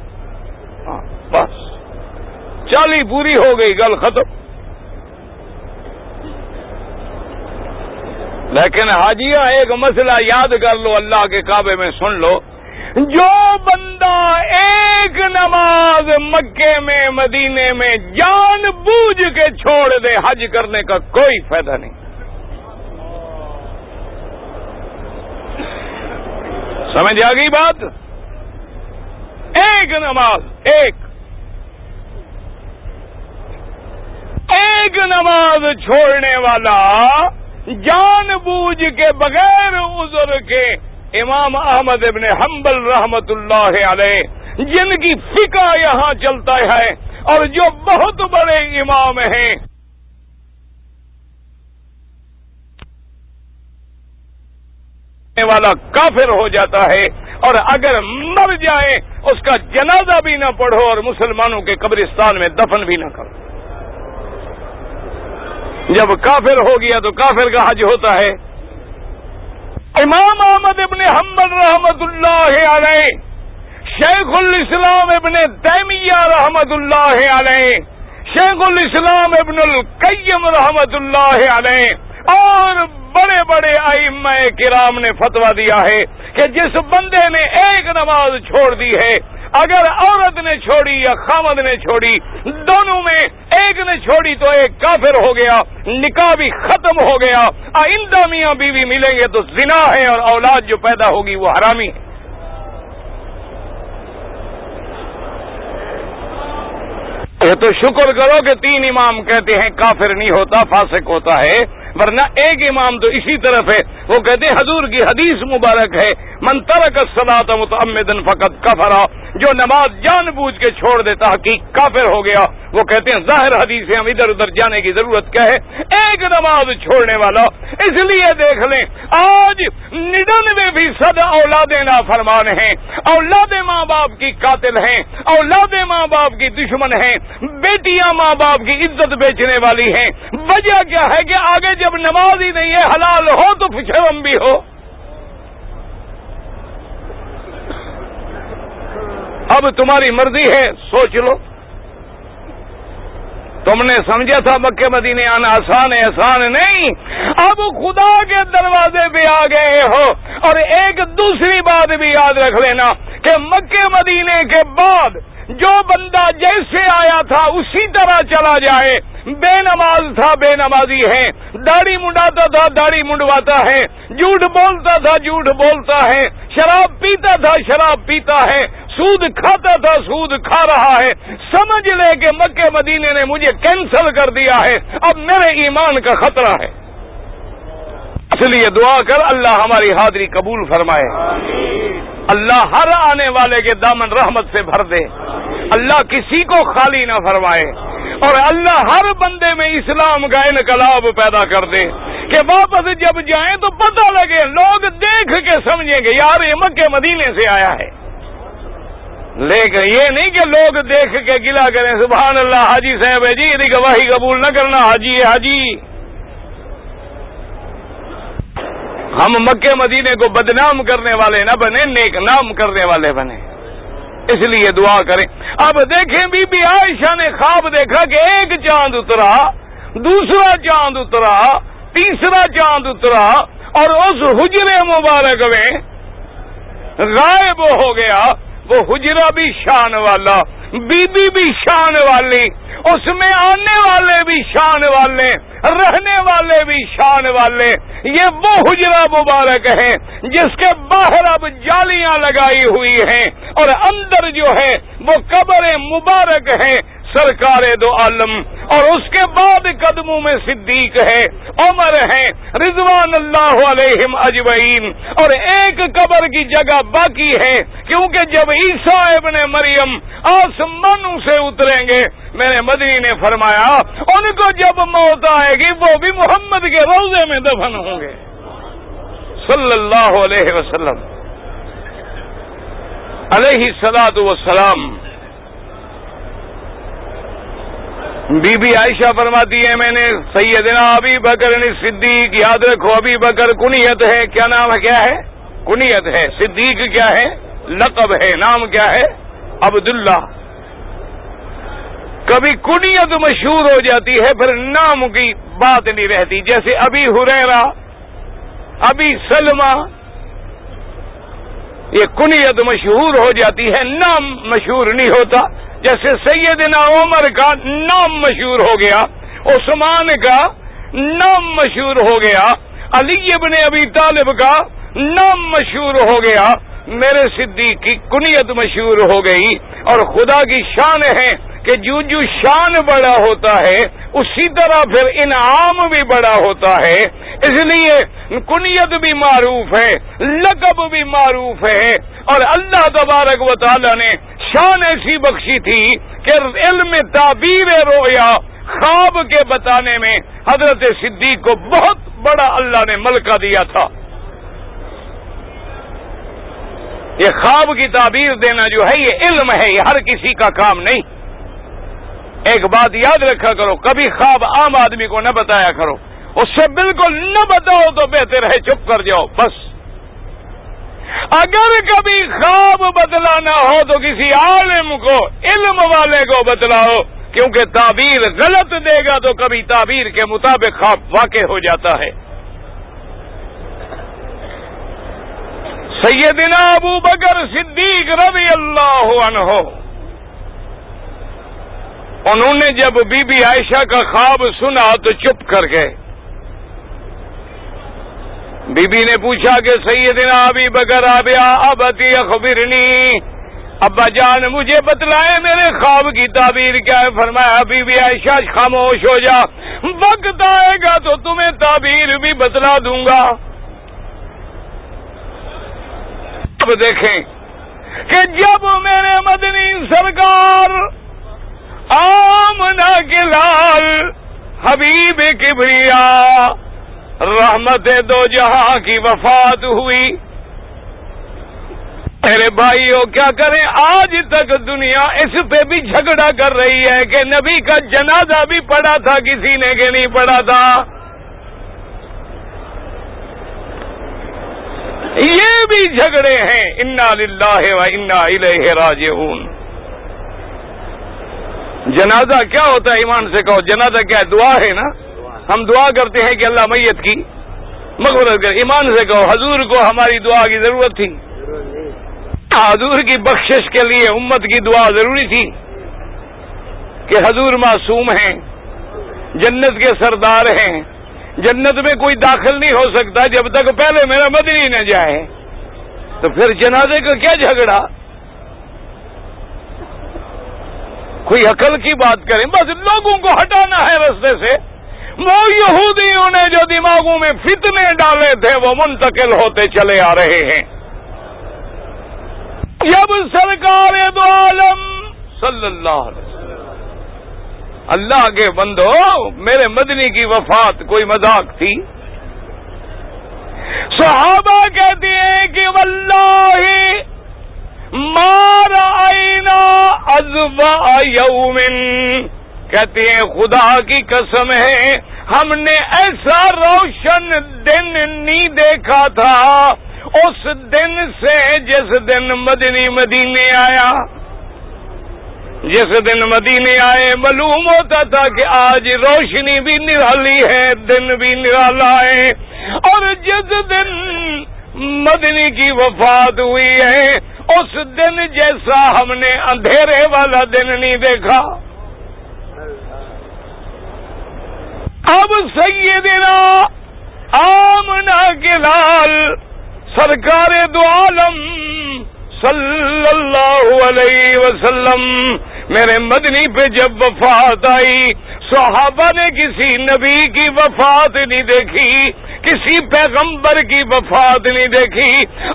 Speaker 1: بس 40 پوری ہو گئی، گل ختم۔ لیکن حاجیہ ایک مسئلہ یاد کر لو، اللہ کے کعبے میں سن لو، جو بندہ ایک نماز مکے میں مدینے میں جان بوجھ کے چھوڑ دے، حج کرنے کا کوئی فائدہ نہیں۔ سمجھ آ گئی بات؟ ایک نماز، ایک نماز چھوڑنے والا جان بوجھ کے بغیر عذر کے، امام احمد ابن حنبل رحمت اللہ علیہ جن کی فقہ یہاں چلتا ہے اور جو بہت بڑے امام ہیں، والا کافر ہو جاتا ہے، اور اگر مر جائے اس کا جنازہ بھی نہ پڑھو اور مسلمانوں کے قبرستان میں دفن بھی نہ کرو۔ جب کافر ہو گیا تو کافر کا حج ہوتا ہے۔ امام احمد ابن حنبل رحمت اللہ علیہ، شیخ الاسلام ابن تیمیہ رحمت اللہ علیہ، شیخ الاسلام ابن القیم رحمت اللہ علیہ اور بڑے بڑے ائمہ کرام نے فتویٰ دیا ہے کہ جس بندے نے ایک نماز چھوڑ دی ہے، اگر عورت نے چھوڑی یا خامد نے چھوڑی، دونوں میں ایک نے چھوڑی تو ایک کافر ہو گیا، نکاح بھی ختم ہو گیا، آئندہ میاں بیوی ملیں گے تو زنا ہے اور اولاد جو پیدا ہوگی وہ حرامی ہے۔ یہ تو شکر کرو کہ 3 امام کہتے ہیں کافر نہیں ہوتا، فاسق ہوتا ہے، ورنہ ایک امام تو اسی طرف ہے، وہ کہتے ہیں حضور کی حدیث مبارک ہے من ترک الصلاۃ متعمدا فقد کفر، جو نماز جان بوجھ کے چھوڑ دیتا حقیق کافر ہو گیا۔ وہ کہتے ہیں ظاہر حدیث ہے، ہم ادھر ادھر جانے کی ضرورت کیا ہے، ایک نماز چھوڑنے والا۔ اس لیے دیکھ لیں آج 99% اولادیں نافرمان ہیں، اولاد ماں باپ کی قاتل ہیں، اولاد ماں باپ کی دشمن ہیں، بیٹیاں ماں باپ کی عزت بیچنے والی ہیں۔ وجہ کیا ہے کہ آگے جب نماز ہی نہیں ہے، حلال ہو تو شرم بھی ہو۔ اب تمہاری مرضی ہے، سوچ لو۔ تم نے سمجھا تھا مکے مدینے آنا آسان ہے، آسان نہیں۔ اب خدا کے دروازے پہ آ گئے ہو۔ اور ایک دوسری بات بھی یاد رکھ لینا کہ مکے مدینے کے بعد جو بندہ جیسے آیا تھا اسی طرح چلا جائے، بے نماز تھا بے نمازی ہے، داڑھی منڈاتا تھا داڑھی منڈواتا ہے، جھوٹ بولتا تھا جھوٹ بولتا ہے، شراب پیتا تھا شراب پیتا ہے، سود کھاتا تھا سود کھا رہا ہے، سمجھ لے کہ مکے مدینے نے مجھے کینسل کر دیا ہے، اب میرے ایمان کا خطرہ ہے۔ اس لیے دعا کر اللہ ہماری حاضری قبول فرمائے، اللہ ہر آنے والے کے دامن رحمت سے بھر دے، اللہ کسی کو خالی نہ فرمائے، اور اللہ ہر بندے میں اسلام کا انقلاب پیدا کر دے کہ واپس جب جائیں تو پتہ لگے، لوگ دیکھ کے سمجھیں گے یار یہ مکے مدینے سے آیا ہے۔ لیکن یہ نہیں کہ لوگ دیکھ کے گلا کریں سبحان اللہ حاجی صاحب ہے جی، یہ گواہی قبول نہ کرنا، حاجی ہے حاجی۔ ہم مکے مدینے کو بدنام کرنے والے نہ بنے، نیک نام کرنے والے بنے، اس لیے دعا کریں۔ اب دیکھیں بی بی عائشہ نے خواب دیکھا کہ ایک چاند اترا، دوسرا چاند اترا، تیسرا چاند اترا، اور اس حجرے مبارک میں غائب ہو گیا۔ وہ حجرہ بھی شان والا، بی بی بھی شان والی، اس میں آنے والے بھی شان والے، رہنے والے بھی شان والے۔ یہ وہ حجرہ مبارک ہے جس کے باہر اب جالیاں لگائی ہوئی ہیں اور اندر جو ہے وہ قبر مبارک ہے سرکار دو عالم اور اس کے بعد قدموں میں صدیق ہے، عمر ہے، رضوان اللہ علیہم اجمعین، اور ایک قبر کی جگہ باقی ہے، کیونکہ جب عیسیٰ ابن مریم آسمانوں سے اتریں گے، میرے مدنی نے فرمایا ان کو جب موت آئے گی وہ بھی محمد کے روضے میں دفن ہوں گے صلی اللہ علیہ وسلم علیہ الصلاۃ والسلام۔ بی بی عائشہ فرماتی ہے میں نے سیدنا ابی بکر صدیق، یاد رکھو ابی بکر کنیت ہے، کیا نام ہے؟ کیا ہے؟ کنیت ہے۔ صدیق کیا ہے؟ لقب ہے۔ نام کیا ہے؟ عبداللہ۔ کبھی کنیت مشہور ہو جاتی ہے پھر نام کی بات نہیں رہتی، جیسے ابی ہریرہ، ابی سلمہ، یہ کنیت مشہور ہو جاتی ہے، نام مشہور نہیں ہوتا۔ جیسے سیدنا عمر کا نام مشہور ہو گیا، عثمان کا نام مشہور ہو گیا، علی ابن ابی طالب کا نام مشہور ہو گیا، میرے صدیق کی کنیت مشہور ہو گئی۔ اور خدا کی شان ہے کہ جو شان بڑا ہوتا ہے اسی طرح پھر انعام بھی بڑا ہوتا ہے، اس لیے کنیت بھی معروف ہے، لقب بھی معروف ہے۔ اور اللہ تبارک و تعالی نے شان ایسی بخشی تھی کہ علم تعبیر رویا، خواب کے بتانے میں حضرت صدیق کو بہت بڑا اللہ نے ملکہ دیا تھا۔ یہ خواب کی تعبیر دینا جو ہے یہ علم ہے، یہ ہر کسی کا کام نہیں۔ ایک بات یاد رکھا کرو، کبھی خواب عام آدمی کو نہ بتایا کرو، اس سے بالکل نہ بتاؤ تو بہتر ہے چپ کر جاؤ بس۔ اگر کبھی خواب بتلانا ہو تو کسی عالم کو، علم والے کو بتلاؤ، کیونکہ تعبیر غلط دے گا تو کبھی تعبیر کے مطابق خواب واقع ہو جاتا ہے۔ سیدنا ابو بکر صدیق رضی اللہ عنہ، انہوں نے جب بی بی عائشہ کا خواب سنا تو چپ کر گئے۔ بی بی نے پوچھا کہ سیدنا ابی بکر ابتی اخبرنی، ابا جان مجھے بتلائے میرے خواب کی تعبیر کیا ہے؟ فرمایا بی بی عائشہ خاموش ہو جا، وقت آئے گا تو تمہیں تعبیر بھی بتلا دوں گا۔ اب دیکھیں کہ جب میرے مدنی سرکار آمنہ کے لال حبیب کبریا رحمت دو جہاں کی وفات ہوئی، میرے بھائیوں کیا کریں، آج تک دنیا اس پہ بھی جھگڑا کر رہی ہے کہ نبی کا جنازہ بھی پڑھا تھا کسی نے کہ نہیں پڑھا تھا۔ یہ بھی جھگڑے ہیں، انا للہ و انا الیہ راجعون۔ جنازہ کیا ہوتا ہے؟ ایمان سے کہو جنازہ کیا ہے؟ دعا ہے نا، ہم دعا کرتے ہیں کہ اللہ میت کی مغفرت کرے۔ ایمان سے کہو حضور کو ہماری دعا کی ضرورت تھی؟ حضور کی بخشش کے لیے امت کی دعا ضروری تھی کہ حضور معصوم ہیں، جنت کے سردار ہیں، جنت میں کوئی داخل نہیں ہو سکتا جب تک پہلے میرا مدنی نہ جائے، تو پھر جنازے کا کیا جھگڑا؟ کوئی عقل کی بات کریں، بس لوگوں کو ہٹانا ہے رستے سے۔ وہ یہودیوں نے جو دماغوں میں فتنے ڈالے تھے وہ منتقل ہوتے چلے آ رہے ہیں۔ جب سرکار دو عالم صلی اللہ علیہ وسلم، اللہ کے بندو میرے مدنی کی وفات کوئی مذاق تھی؟ صحابہ کہتے ہیں کہ واللہ ما رأینا اضواء یوم، کہتے ہیں خدا کی قسم ہے ہم نے ایسا روشن دن نہیں دیکھا تھا اس دن سے جس دن مدنی مدینے آیا۔ جس دن مدینے آئے معلوم ہوتا تھا کہ آج روشنی بھی نرالی ہے، دن بھی نرالا ہے، اور جس دن مدنی کی وفات ہوئی ہے اس دن جیسا ہم نے اندھیرے والا دن نہیں دیکھا۔ اب سیدنا آمنہ کے لال سرکار دو عالم صلی اللہ علیہ وسلم میرے مدنی پہ جب وفات آئی، صحابہ نے کسی نبی کی وفات نہیں دیکھی، کسی پیغمبر کی وفات نہیں دیکھی،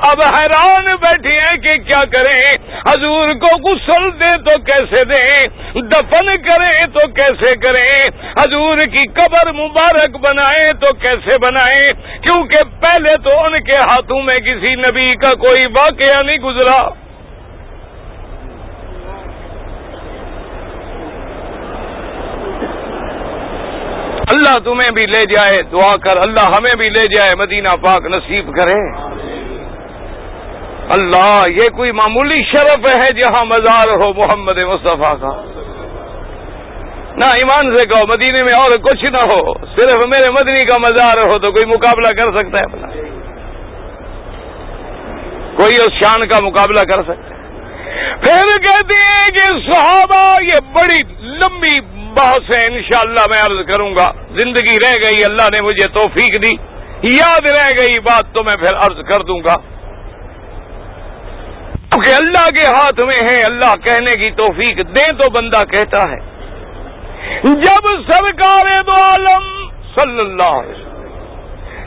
Speaker 1: اب حیران بیٹھے ہیں کہ کیا کریں، حضور کو غسل دے تو کیسے دیں، دفن کریں تو کیسے کریں، حضور کی قبر مبارک بنائیں تو کیسے بنائیں، کیونکہ پہلے تو ان کے ہاتھوں میں کسی نبی کا کوئی واقعہ نہیں گزرا۔ اللہ تمہیں بھی لے جائے، دعا کر اللہ ہمیں بھی لے جائے، مدینہ پاک نصیب کرے۔ اللہ یہ کوئی معمولی شرف ہے جہاں مزار ہو محمد مصطفیٰ کا؟ نہ ایمان سے کہو مدینے میں اور کچھ نہ ہو، صرف میرے مدنی کا مزار ہو تو کوئی مقابلہ کر سکتا ہے اپنا؟ کوئی اس شان کا مقابلہ کر سکتا ہے؟ پھر کہتے ہیں کہ صحابہ، یہ بڑی لمبی بحث ہے، انشاءاللہ میں عرض کروں گا، زندگی رہ گئی، اللہ نے مجھے توفیق دی، یاد رہ گئی بات تو میں پھر عرض کر دوں گا، کیونکہ اللہ کے ہاتھ میں ہے، اللہ کہنے کی توفیق دے تو بندہ کہتا ہے۔ جب سرکار دو عالم صلی اللہ علیہ وسلم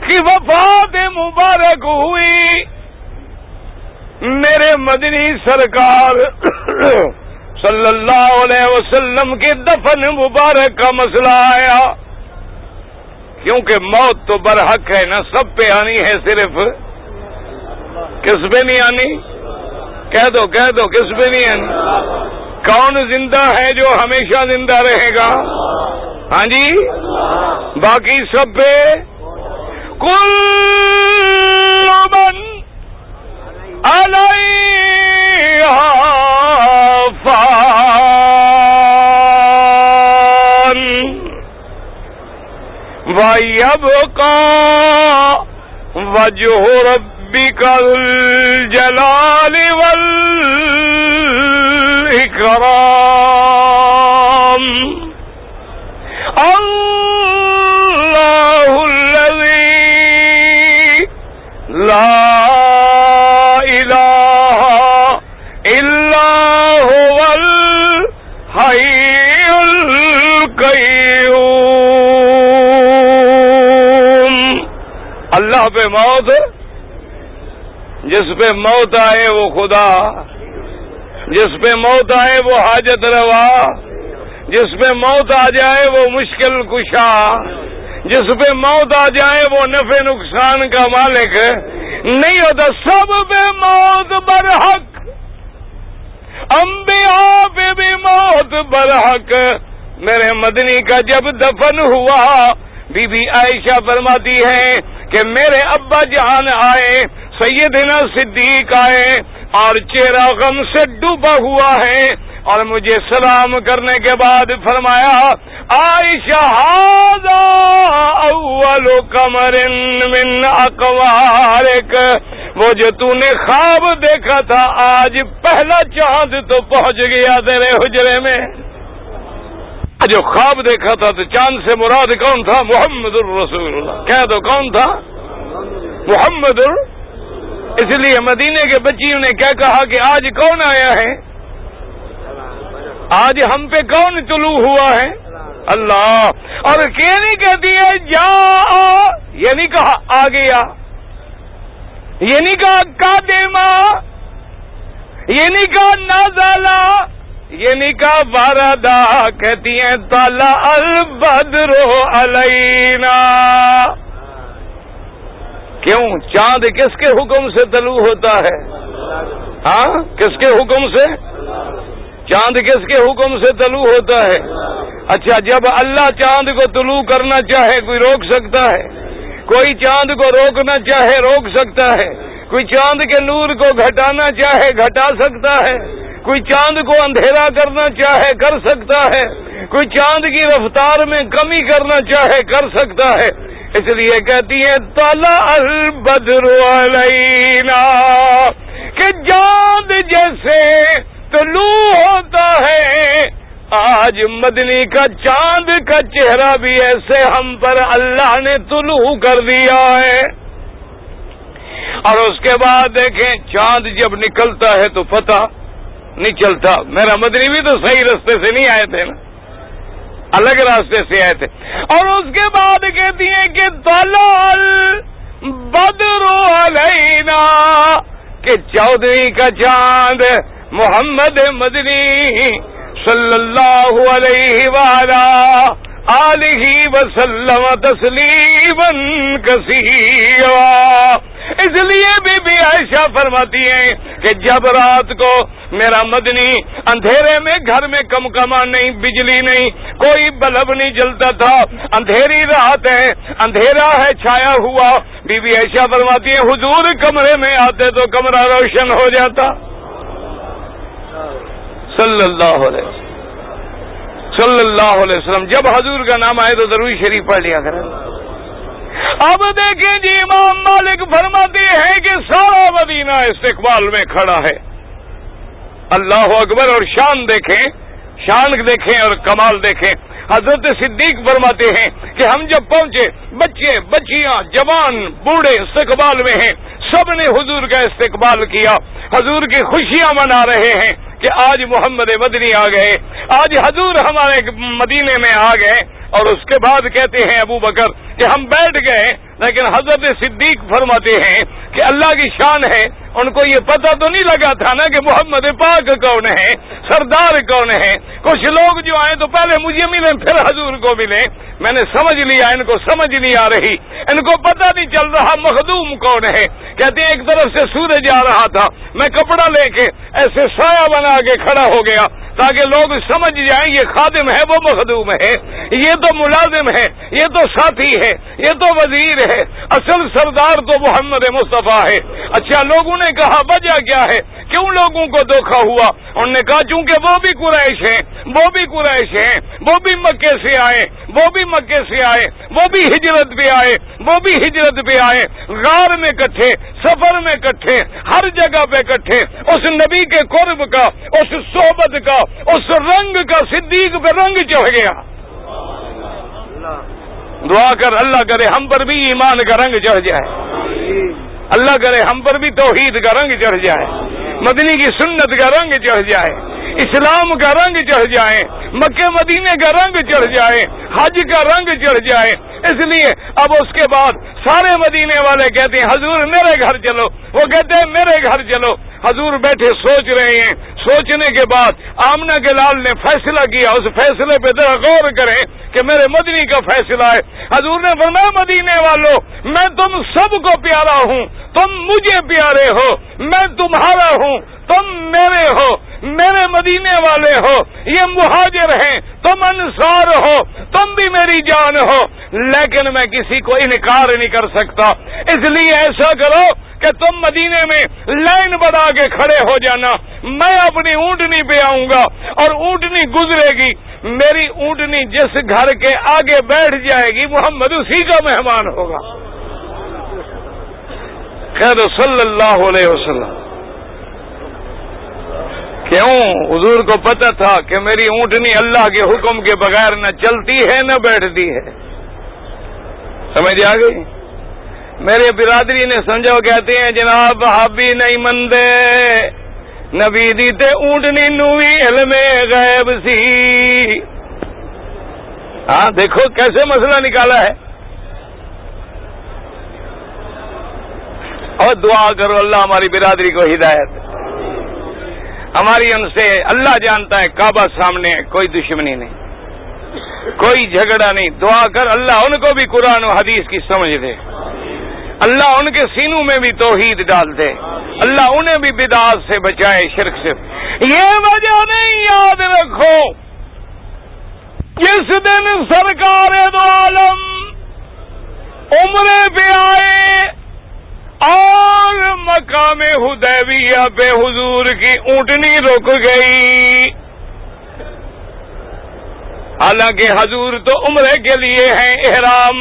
Speaker 1: کی وفات مبارک ہوئی، میرے مدنی سرکار صلی اللہ علیہ وسلم کے دفن مبارک کا مسئلہ آیا، کیونکہ موت تو برحق ہے، نہ سب پہ آنی ہے، صرف کس پہ نہیں آنی؟ کہہ دو کس پہ نہیں آنی؟ کون زندہ ہے جو ہمیشہ زندہ رہے گا؟ ہاں جی، باقی سب پہ کل من علیہا فان وَيَبْقَى وَجْهُ رَبِّكَ ذُو الْجَلَالِ وَالْإِكْرَامِ اللَّهُ الَّذِي لَا إِلَٰهَ إِلَّا هُوَ الْحَيُّ الْقَيُّومُ۔ اللہ پہ موت، جس پہ موت آئے وہ خدا، جس پہ موت آئے وہ حاجت روا، جس پہ موت آ جائے وہ مشکل کشا، جس پہ موت آ جائے وہ نفع نقصان کا مالک نہیں ہوتا، سب پہ موت برحق، انبیاء پہ بھی موت برحق۔ میرے مدنی کا جب دفن ہوا، بی بی عائشہ فرماتی ہے کہ میرے ابا جان آئے، سیدنا صدیق آئے اور چہرہ غم سے ڈوبا ہوا ہے، اور مجھے سلام کرنے کے بعد فرمایا عائشہ ھذا اول قمر من اقوارک، وہ جو تو نے خواب دیکھا تھا آج پہلا چاند تو پہنچ گیا تیرے حجرے میں۔ جو خواب دیکھا تھا تو چاند سے مراد کون تھا؟ محمد الرسول اللہ۔ کہہ دو کون تھا؟ محمد۔ اس لیے مدینے کے بچیوں نے کیا کہا کہ آج کون آیا ہے، آج ہم پہ کون طلوع ہوا ہے؟ اللہ۔ اور یہ نہیں کہتی ہے جا، یہ نہیں کہا آ گیا، یہ نہیں کہا قادما، یہ نہیں کہا نازلا، یہ نہیں کہا واردا، کہتی ہیں طلع البدر علینا۔ کیوں؟ چاند کس کے حکم سے طلوع ہوتا ہے؟ ہاں، کس کے حکم سے؟ چاند کس کے حکم سے طلوع ہوتا ہے؟ اچھا، جب اللہ چاند کو طلوع کرنا چاہے کوئی روک سکتا ہے؟ کوئی چاند کو روکنا چاہے روک سکتا ہے؟ کوئی چاند کے نور کو گھٹانا چاہے گھٹا سکتا ہے؟ کوئی چاند کو اندھیرا کرنا چاہے کر سکتا ہے؟ کوئی چاند کی رفتار میں کمی کرنا چاہے کر سکتا ہے؟ اس لیے کہتی ہے طلع البدر علینا، کہ چاند جیسے طلوع ہوتا ہے، آج مدنی کا چاند کا چہرہ بھی ایسے ہم پر اللہ نے طلوع کر دیا ہے۔ اور اس کے بعد دیکھیں چاند جب نکلتا ہے تو پتہ نہیں چلتا۔ میرا مدنی بھی تو صحیح رستے سے نہیں آئے تھے نا، الگ راستے سے آئے تھے. اور اس کے بعد کہتی ہیں کہ طلع بدر علینا، کہ 14ویں کا چاند محمد مدنی صلی اللہ علیہ وآلہ آلہ وسلم تسلیما کثیرا. اس لیے بی بی عائشہ فرماتی ہیں کہ جب رات کو میرا مدنی اندھیرے میں گھر میں کمکما نہیں، بجلی نہیں، کوئی بلب نہیں جلتا تھا، اندھیری رات ہے، اندھیرا ہے چھایا ہوا، بی بی عائشہ فرماتی ہیں حضور کمرے میں آتے تو کمرہ روشن ہو جاتا صلی اللہ علیہ وسلم. صلی اللہ علیہ وسلم. جب حضور کا نام آئے تو ضرور شریف پڑھ لیا کریں. اب دیکھیں جی امام مالک فرماتے ہیں کہ سارا مدینہ استقبال میں کھڑا ہے. اللہ اکبر. اور شان دیکھیں، شان دیکھیں اور کمال دیکھیں. حضرت صدیق فرماتے ہیں کہ ہم جب پہنچے، بچے بچیاں جوان بوڑھے استقبال میں ہیں، سب نے حضور کا استقبال کیا، حضور کی خوشیاں منا رہے ہیں کہ آج محمد مدنی آ گئے، آج حضور ہمارے مدینے میں آ گئے. اور اس کے بعد کہتے ہیں ابو بکر کہ ہم بیٹھ گئے، لیکن حضرت صدیق فرماتے ہیں کہ اللہ کی شان ہے، ان کو یہ پتہ تو نہیں لگا تھا نا کہ محمد پاک کون ہے، سردار کون ہے. کچھ لوگ جو آئے تو پہلے مجھے ملیں پھر حضور کو ملیں. میں نے سمجھ لیا ان کو سمجھ نہیں آ رہی، ان کو پتہ نہیں چل رہا مخدوم کون ہے. کہتے ہیں ایک طرف سے سورج آ رہا تھا، میں کپڑا لے کے ایسے سایہ بنا کے کھڑا ہو گیا تاکہ لوگ سمجھ جائیں یہ خادم ہے، وہ مخدوم ہے، یہ تو ملازم ہے، یہ تو ساتھی ہے، یہ تو وزیر ہے، اصل سردار تو محمد مصطفیٰ ہے. اچھا لوگوں نے کہا وجہ کیا ہے، کیوں لوگوں کو دھوکہ ہوا؟ انہوں نے کہا چونکہ وہ بھی قریش ہیں، وہ بھی قریش ہیں، وہ بھی مکے سے آئے، وہ بھی مکے سے آئے، وہ بھی ہجرت پہ آئے، وہ بھی ہجرت پہ آئے، غار میں کٹھے، سفر میں کٹھے، ہر جگہ پہ کٹھے. اس نبی کے قرب کا، اس صحبت کا، اس رنگ کا صدیق پہ رنگ چڑھ گیا. دعا کر اللہ کرے ہم پر بھی ایمان کا رنگ چڑھ جائے، اللہ کرے ہم پر بھی توحید کا رنگ چڑھ جائے، مدنی کی سنت کا رنگ چڑھ جائے، اسلام کا رنگ چڑھ جائے، مکہ مدینے کا رنگ چڑھ جائے، حج کا رنگ چڑھ جائے. اس لیے اب اس کے بعد سارے مدینے والے کہتے ہیں حضور میرے گھر چلو، وہ کہتے ہیں میرے گھر چلو. حضور بیٹھے سوچ رہے ہیں، سوچنے کے بعد آمنہ کے لال نے فیصلہ کیا. اس فیصلے پہ ذرا غور کریں کہ میرے مدنی کا فیصلہ ہے. حضور نے فرمایا مدینے والوں میں تم سب کو پیارا ہوں، تم مجھے پیارے ہو، میں تمہارا ہوں، تم میرے ہو، میرے مدینے والے ہو، یہ مہاجر ہیں، تم انصار ہو، تم بھی میری جان ہو، لیکن میں کسی کو انکار نہیں کر سکتا. اس لیے ایسا کرو کہ تم مدینے میں لائن بنا کے کھڑے ہو جانا، میں اپنی اونٹنی پہ آؤں گا اور اونٹنی گزرے گی، میری اونٹنی جس گھر کے آگے بیٹھ جائے گی محمد اسی کا مہمان ہوگا. خیر صلی اللہ علیہ وسلم. کیوں؟ حضور کو پتہ تھا کہ میری اونٹنی اللہ کے حکم کے بغیر نہ چلتی ہے نہ بیٹھتی ہے. سمجھ آ گئی؟ میرے برادری نے سمجھا، کہتے ہیں جناب بھابی نہیں مندے نبی دی تے اونٹنی نوی علم غیب سی. ہاں دیکھو کیسے مسئلہ نکالا ہے. اور دعا کرو اللہ ہماری برادری کو ہدایت. ہماری ان سے اللہ جانتا ہے کعبہ سامنے ہے، کوئی دشمنی نہیں، کوئی جھگڑا نہیں. دعا کر اللہ ان کو بھی قرآن و حدیث کی سمجھ دے، اللہ ان کے سینوں میں بھی توحید ڈال دے، اللہ انہیں بھی بدعات سے بچائے، شرک سے. یہ وجہ نہیں، یاد رکھو جس دن سرکار دو عالم عمرے پہ آئے اور مقام حدیبیہ پہ حضور کی اونٹنی رک گئی. حالانکہ حضور تو عمرے کے لیے ہیں، احرام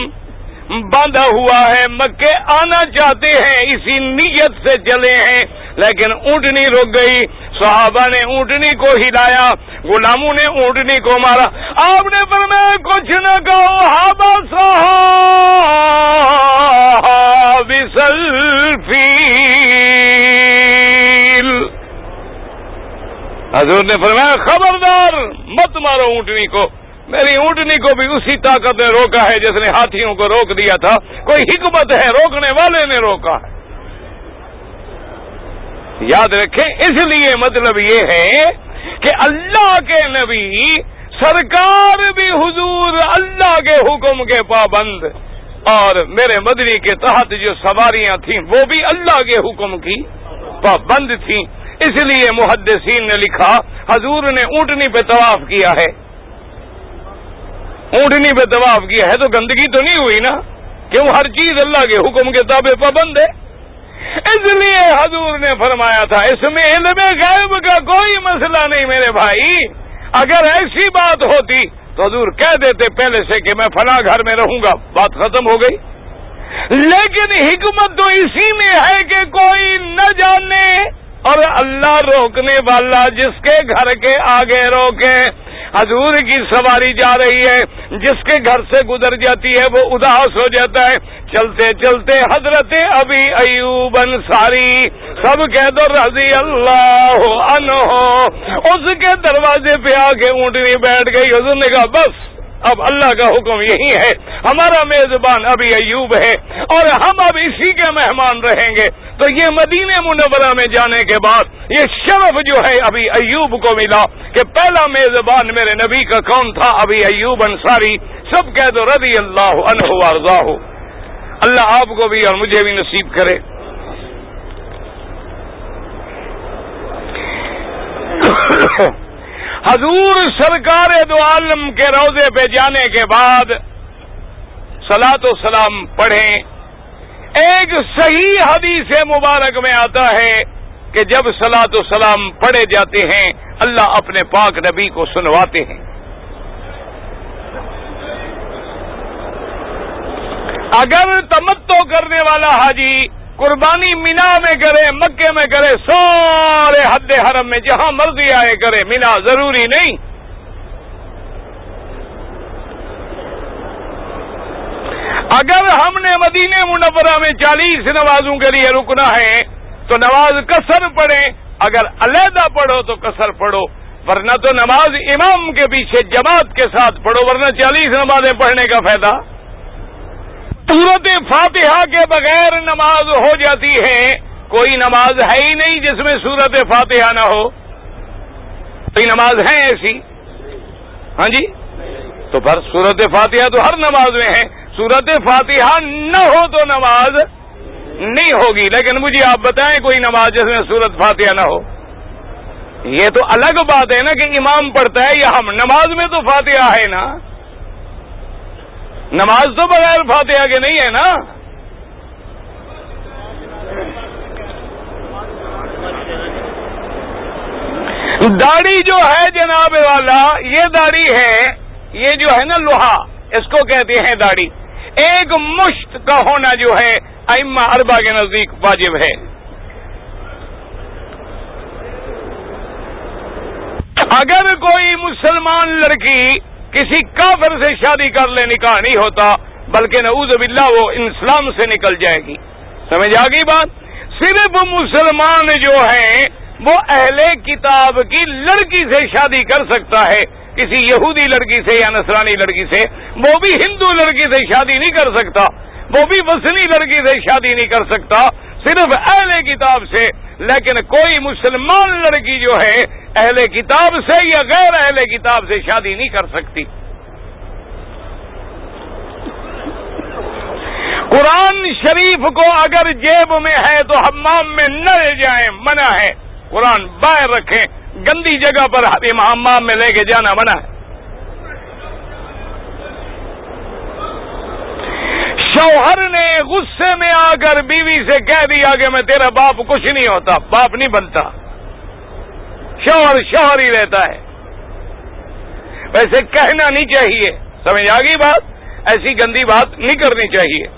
Speaker 1: باندھا ہوا ہے، مکے آنا چاہتے ہیں، اسی نیت سے چلے ہیں، لیکن اونٹنی رک گئی. صحابہ نے اونٹنی کو ہلایا، غلاموں نے اونٹنی کو مارا. آپ نے فرمایا کچھ نہ کہو، حبس الفیل. حضور نے فرمایا خبردار مت مارو اونٹنی کو. میری اونٹنی کو بھی اسی طاقت نے روکا ہے جس نے ہاتھیوں کو روک دیا تھا. کوئی حکمت ہے، روکنے والے نے روکا ہے. یاد رکھیں، اس لیے مطلب یہ ہے کہ اللہ کے نبی سرکار بھی حضور اللہ کے حکم کے پابند، اور میرے مدنی کے تحت جو سواریاں تھیں وہ بھی اللہ کے حکم کی پابند تھیں. اس لیے محدثین نے لکھا حضور نے اونٹنی پہ طواف کیا ہے. اونٹنی پہ طواف کیا ہے تو گندگی تو نہیں ہوئی نا، کیوں؟ ہر چیز اللہ کے حکم کے تابع پابند ہے. اس لیے حضور نے فرمایا تھا اس میں علم غیب کا کوئی مسئلہ نہیں میرے بھائی. اگر ایسی بات ہوتی تو حضور کہہ دیتے پہلے سے کہ میں فلاں گھر میں رہوں گا، بات ختم ہو گئی. لیکن حکمت تو اسی میں ہے کہ کوئی نہ جانے، اور اللہ روکنے والا جس کے گھر کے آگے روکے. حضور کی سواری جا رہی ہے، جس کے گھر سے گزر جاتی ہے وہ اداس ہو جاتا ہے. چلتے چلتے حضرت ابی ایوب انصاری، سب کہہ دو رضی اللہ عنہ، اس کے دروازے پہ آ کے اونٹنی بیٹھ گئی. حضور نے کہا بس اب اللہ کا حکم یہی ہے، ہمارا میزبان ابی ایوب ہے اور ہم اب اسی کے مہمان رہیں گے. تو یہ مدینہ منورہ میں جانے کے بعد یہ شرف جو ہے ابی ایوب کو ملا کہ پہلا میزبان میرے نبی کا کون تھا؟ ابی ایوب انصاری. سب کہہ دو رضی اللہ عنہ وارضاہ. اللہ آپ کو بھی اور مجھے بھی نصیب کرے. حضور سرکار دو عالم کے روضے پہ جانے کے بعد صلاۃ و سلام پڑھیں. ایک صحیح حدیث مبارک میں آتا ہے کہ جب صلاۃ و سلام پڑھے جاتے ہیں اللہ اپنے پاک نبی کو سنواتے ہیں. اگر تمتع کرنے والا حاجی قربانی مینا میں کرے، مکے میں کرے، سارے حد حرم میں جہاں مرضی آئے کرے، مینا ضروری نہیں. اگر ہم نے مدینہ منورہ میں 40 نمازوں کے لیے رکنا ہے تو نماز قصر پڑھیں. اگر علیحدہ پڑھو تو قصر پڑھو، ورنہ تو نماز امام کے پیچھے جماعت کے ساتھ پڑھو، ورنہ 40 نمازیں پڑھنے کا فائدہ. سورت فاتحہ کے بغیر نماز ہو جاتی ہے. کوئی نماز ہے ہی نہیں جس میں سورت فاتحہ نہ ہو. کوئی نماز ہے ایسی؟ ہاں جی، تو پر سورت فاتحہ تو ہر نماز میں ہے. سورت فاتحہ نہ ہو تو نماز نہیں ہوگی. لیکن مجھے آپ بتائیں کوئی نماز جس میں سورت فاتحہ نہ ہو؟ یہ تو الگ بات ہے نا کہ امام پڑھتا ہے یا ہم. نماز میں تو فاتحہ ہے نا، نماز تو بغیر فاتحہ کے نہیں ہے نا. داڑھی جو ہے جناب والا، یہ داڑھی ہے، یہ جو ہے نا لوہا، اس کو کہتے ہیں داڑھی. ایک مشت کا ہونا جو ہے ائمہ اربعہ کے نزدیک واجب ہے. اگر کوئی مسلمان لڑکی کسی کافر سے شادی کر لے، نکاح نہیں ہوتا، بلکہ نعوذ باللہ وہ اسلام سے نکل جائے گی. سمجھ آ گئی بات؟ صرف مسلمان جو ہیں وہ اہل کتاب کی لڑکی سے شادی کر سکتا ہے، کسی یہودی لڑکی سے یا نصرانی لڑکی سے. وہ بھی ہندو لڑکی سے شادی نہیں کر سکتا، وہ بھی وثنی لڑکی سے شادی نہیں کر سکتا، صرف اہل کتاب سے. لیکن کوئی مسلمان لڑکی جو ہے اہل کتاب سے یا غیر اہل کتاب سے شادی نہیں کر سکتی. قرآن شریف کو اگر جیب میں ہے تو حمام میں نہ لے جائیں، منع ہے. قرآن باہر رکھیں، گندی جگہ پر حمام میں لے کے جانا منع ہے. شوہر نے غصے میں آ کر بیوی سے کہہ دیا کہ میں تیرا باپ کچھ نہیں ہوتا، باپ نہیں بنتا. شوہر شوہر ہی رہتا ہے. ویسے کہنا نہیں چاہیے. سمجھ آ گئی بات؟ ایسی گندی بات نہیں کرنی چاہیے.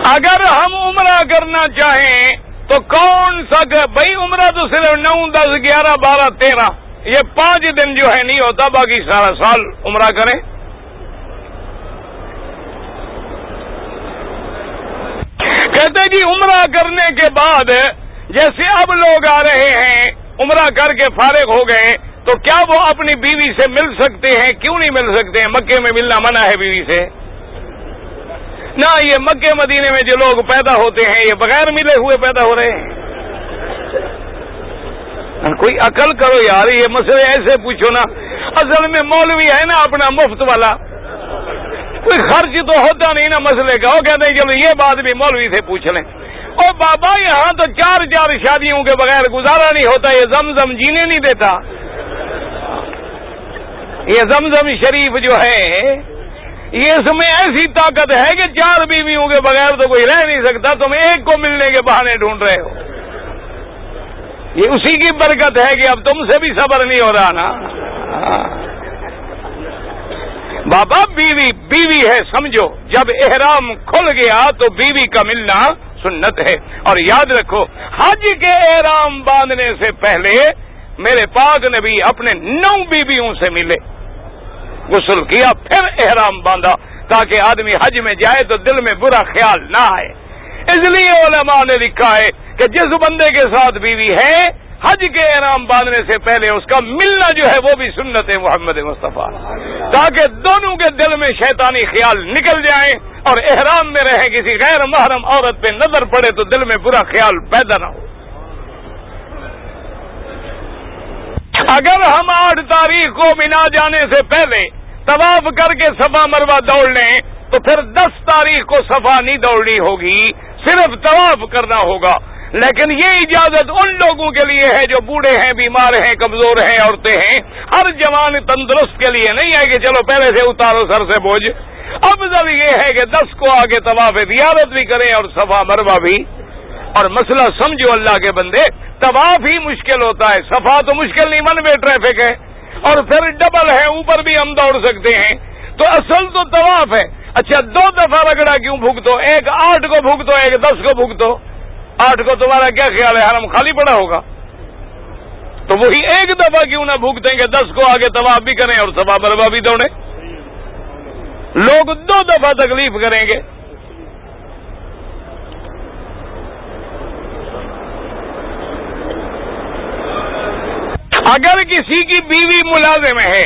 Speaker 1: اگر ہم عمرہ کرنا چاہیں تو کون سا بھائی عمرہ تو صرف 9، 10، 11، 12، 13 یہ 5 دن جو ہے نہیں ہوتا، باقی سارا سال عمرہ کریں. کہتے جی عمرہ کرنے کے بعد جیسے اب لوگ آ رہے ہیں عمرہ کر کے فارغ ہو گئے تو کیا وہ اپنی بیوی سے مل سکتے ہیں؟ کیوں نہیں مل سکتے ہیں؟ مکے میں ملنا منع ہے بیوی سے نہ. یہ مکے مدینے میں جو لوگ پیدا ہوتے ہیں یہ بغیر ملے ہوئے پیدا ہو رہے ہیں. کوئی عقل کرو یار, یہ مسئلے ایسے پوچھو نا. اصل میں مولوی ہے نا اپنا مفت والا, کوئی خرچ تو ہوتا نہیں نا مسئلے کا. وہ کہتے ہیں چلو یہ بات بھی مولوی سے پوچھ لیں. اور بابا یہاں تو 4 شادیوں کے بغیر گزارا نہیں ہوتا. یہ زمزم جینے نہیں دیتا. یہ زمزم شریف جو ہے یہ اس میں ایسی طاقت ہے کہ 4 بیویوں کے بغیر تو کوئی رہ نہیں سکتا. تم ایک کو ملنے کے بہانے ڈھونڈ رہے ہو. یہ اسی کی برکت ہے کہ اب تم سے بھی صبر نہیں ہو رہا نا. بابا بیوی ہے سمجھو. جب احرام کھل گیا تو بیوی کا ملنا سنت ہے. اور یاد رکھو حج کے احرام باندھنے سے پہلے میرے پاک نبی اپنے 9 بیویوں سے ملے, غسل کیا, پھر احرام باندھا تاکہ آدمی حج میں جائے تو دل میں برا خیال نہ آئے. اس لیے علماء نے لکھا ہے کہ جس بندے کے ساتھ بیوی ہے حج کے احرام باندھنے سے پہلے اس کا ملنا جو ہے وہ بھی سنت ہے محمد مصطفیٰ, تاکہ دونوں کے دل میں شیطانی خیال نکل جائیں اور احرام میں رہیں, کسی غیر محرم عورت پہ نظر پڑے تو دل میں برا خیال پیدا نہ ہو. اگر ہم 8 تاریخ کو مینا جانے سے پہلے طواف کر کے صفا مروہ دوڑ لیں تو پھر 10 تاریخ کو صفا نہیں دوڑنی ہوگی, صرف طواف کرنا ہوگا. لیکن یہ اجازت ان لوگوں کے لیے ہے جو بوڑھے ہیں, بیمار ہیں, کمزور ہیں, عورتیں ہیں. ہر جوان تندرست کے لیے نہیں ہے کہ چلو پہلے سے اتارو سر سے بوجھ. افضل یہ ہے کہ 10 کو آگے طواف زیارت بھی کریں اور صفا مروہ بھی. اور مسئلہ سمجھو اللہ کے بندے, طواف ہی مشکل ہوتا ہے, صفا تو مشکل نہیں, 1 وے ٹریفک ہے اور پھر ڈبل ہے, اوپر بھی ہم دوڑ سکتے ہیں. تو اصل تو طواف ہے. اچھا 2 دفعہ رگڑا کیوں بھگتو؟ ایک 8 کو بھگتو, ایک 10 کو بھگتو. 8 کو تمہارا کیا خیال ہے حرم خالی پڑا ہوگا؟ تو وہی ایک دفعہ کیوں نہ بھگتیں کہ 10 کو آگے طواف بھی کریں اور صفا مروہ بھی دوڑیں. لوگ 2 دفعہ تکلیف کریں گے. اگر کسی کی بیوی ملازم ہے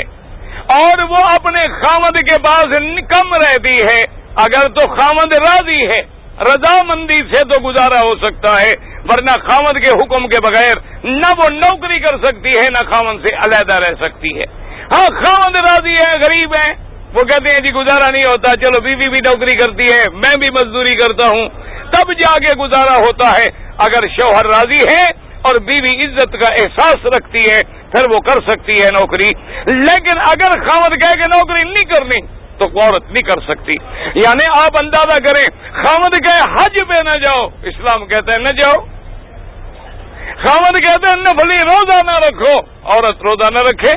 Speaker 1: اور وہ اپنے خاوند کے پاس کم رہتی ہے, اگر تو خاوند راضی ہے, رضامندی سے تو گزارا ہو سکتا ہے, ورنہ خاوند کے حکم کے بغیر نہ وہ نوکری کر سکتی ہے نہ خاوند سے علیحدہ رہ سکتی ہے. ہاں خاوند راضی ہے, غریب ہیں, وہ کہتے ہیں جی گزارا نہیں ہوتا, چلو بیوی بھی نوکری کرتی ہے, میں بھی مزدوری کرتا ہوں, تب جا کے گزارا ہوتا ہے. اگر شوہر راضی ہے اور بیوی عزت کا احساس رکھتی ہے پھر وہ کر سکتی ہے نوکری. لیکن اگر خاوند کہے کہ نوکری نہیں کرنی تو عورت نہیں کر سکتی. یعنی آپ اندازہ کریں, خاوند کہے حج پہ نہ جاؤ, اسلام کہتا ہے نہ جاؤ. خاوند کہتے ہیں نفلی روزہ نہ رکھو, عورت روزہ نہ رکھے.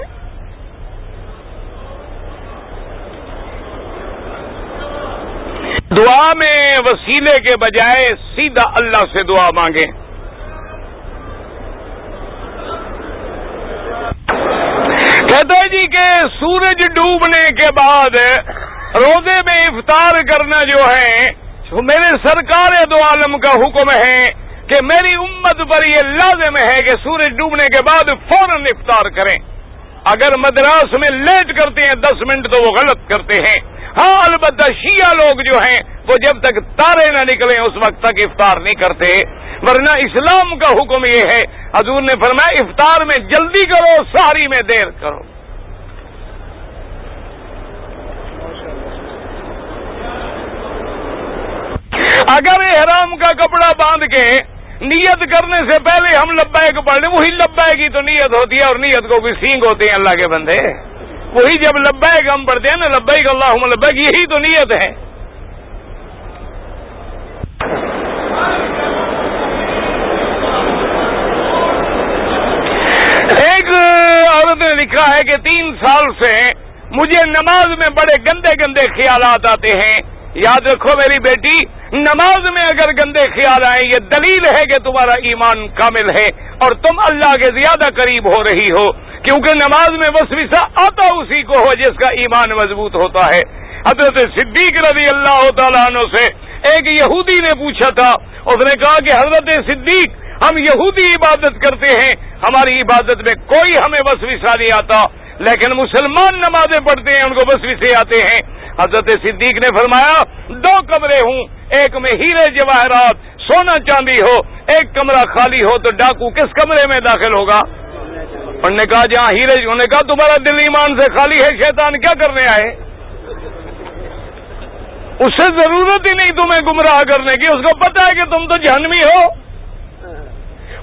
Speaker 1: دعا میں وسیلے کے بجائے سیدھا اللہ سے دعا مانگیں. کہتا ہے جی کہ سورج ڈوبنے کے بعد روزے میں افطار کرنا جو ہے میرے سرکار دو عالم کا حکم ہے کہ میری امت پر یہ لازم ہے کہ سورج ڈوبنے کے بعد فوراً افطار کریں. اگر مدراس میں لیٹ کرتے ہیں 10 منٹ تو وہ غلط کرتے ہیں. ہاں البتہ شیعہ لوگ جو ہیں وہ جب تک تارے نہ نکلیں اس وقت تک افطار نہیں کرتے, ورنہ اسلام کا حکم یہ ہے, حضور نے فرمایا افطار میں جلدی کرو, سحری میں دیر کرو. اگر احرام کا کپڑا باندھ کے نیت کرنے سے پہلے ہم لبیک پڑھ لیں, وہی لبیک کی تو نیت ہوتی ہے, اور نیت کو بھی سینگ ہوتے ہیں اللہ کے بندے. وہی جب لبیک ہم پڑھتے ہیں نا, لبیک اللہم لبیک, یہی تو نیت ہے. ایک عورت نے لکھا ہے کہ 3 سال سے مجھے نماز میں بڑے گندے گندے خیالات آتے ہیں. یاد رکھو میری بیٹی, نماز میں اگر گندے خیال آئیں یہ دلیل ہے کہ تمہارا ایمان کامل ہے اور تم اللہ کے زیادہ قریب ہو رہی ہو, کیونکہ نماز میں وسوسہ آتا اسی کو ہو جس کا ایمان مضبوط ہوتا ہے. حضرت صدیق رضی اللہ تعالیٰ عنہ سے ایک یہودی نے پوچھا تھا, اس نے کہا کہ حضرت صدیق ہم یہودی عبادت کرتے ہیں، ہماری عبادت میں کوئی ہمیں وسوسہ نہیں آتا، لیکن مسلمان نمازیں پڑھتے ہیں ان کو وسوسے آتے ہیں۔ حضرت صدیق نے فرمایا 2 کمرے ہوں، ایک میں ہیرے جواہرات سونا چاندی ہو، ایک کمرہ خالی ہو تو ڈاکو کس کمرے میں داخل ہوگا؟ انہوں نے کہا جہاں ہیرے، انہوں نے کہا تمہارا دل ایمان سے خالی ہے، شیطان کیا کرنے آئے؟ اسے ضرورت ہی نہیں تمہیں گمراہ کرنے کی، اس کو پتا ہے کہ تم تو جہنمی ہو،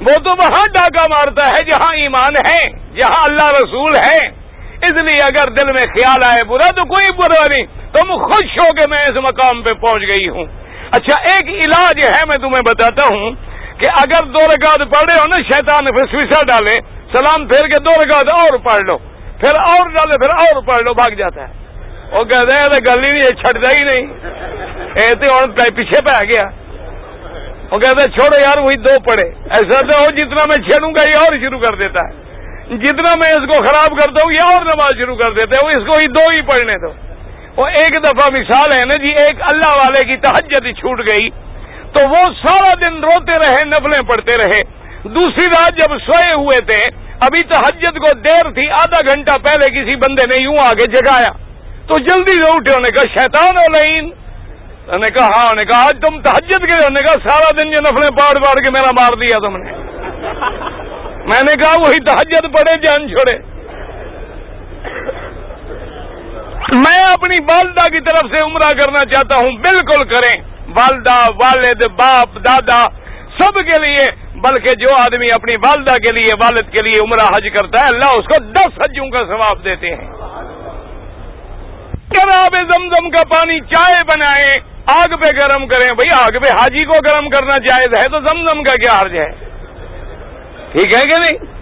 Speaker 1: وہ تو وہاں ڈاکہ مارتا ہے جہاں ایمان ہے، جہاں اللہ رسول ہے۔ اس لیے اگر دل میں خیال آئے برا تو کوئی برا نہیں، تم خوش ہو کہ میں اس مقام پہ پہنچ گئی ہوں۔ اچھا ایک علاج ہے میں تمہیں بتاتا ہوں کہ اگر 2 رکعت پڑھے ہو نا، شیطان وسوسہ ڈالے، سلام پھیر کے 2 رکعت اور پڑھ لو، پھر اور ڈالے، پھر اور پڑھ لو، بھاگ جاتا ہے۔ وہ کہتے ہیں گل ہی نہیں چھٹتا ہی نہیں، ایسے اور پیچھے پہ آ گیا۔ وہ کہتے ہیں چھوڑو یار وہی 2 پڑھے، ایسا تو ہو جتنا میں چھیڑوں گا یہ اور شروع کر دیتا ہے، جتنا میں اس کو خراب کرتا ہوں یہ اور نماز شروع کر دیتا ہے، وہ اس کو ہی 2 ہی پڑھنے دو۔ وہ ایک دفعہ مثال ہے نا جی، ایک اللہ والے کی تہجد چھوٹ گئی تو وہ سارا دن روتے رہے، نفلیں پڑھتے رہے۔ دوسری رات جب سوئے ہوئے تھے، ابھی تہجد کو دیر تھی، آدھا گھنٹہ پہلے کسی بندے نے یوں آگے جگایا تو جلدی سے اٹھے، انہوں نے کہا شیطان ہو لعین؟ انہوں نے کہا ہاں۔ انہوں نے کہا آج تم تہجد کے، انہوں نے کہا سارا دن جو نفلیں پاڑ کے میرا مار دیا تم نے۔ میں نے کہا وہی تہجد پڑھے جان چھوڑے۔ میں اپنی والدہ کی طرف سے عمرہ کرنا چاہتا ہوں، بالکل کریں، والدہ، والد، باپ، دادا سب کے لیے، بلکہ جو آدمی اپنی والدہ کے لیے، والد کے لیے عمرہ حج کرتا ہے اللہ اس کو 10 حجوں کا ثواب دیتے ہیں۔ اگر آب زمزم کا پانی چائے بنائیں، آگ پہ گرم کریں، بھئی آگ پہ حاجی کو گرم کرنا جائز ہے تو زمزم کا کیا حرج ہے؟ ٹھیک ہے کہ نہیں؟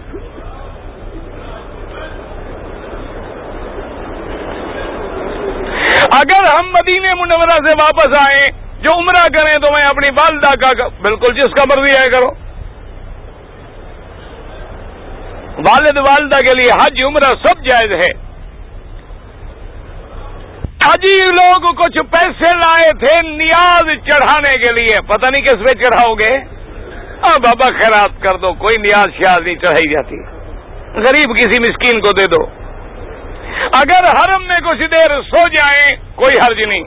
Speaker 1: اگر ہم مدینے منورہ سے واپس آئیں جو عمرہ کریں تو میں اپنی والدہ کا، بالکل جس کا مرضی ہے کرو، والد والدہ کے لیے حج عمرہ سب جائز ہے۔ حاجی لوگ کچھ پیسے لائے تھے نیاز چڑھانے کے لیے، پتہ نہیں کس پہ چڑھاؤ گے؟ بابا خیرات کر دو، کوئی نیاز شیاز نہیں چڑھائی جاتی، غریب کسی مسکین کو دے دو۔ اگر حرم میں کچھ دیر سو جائیں کوئی حرج نہیں،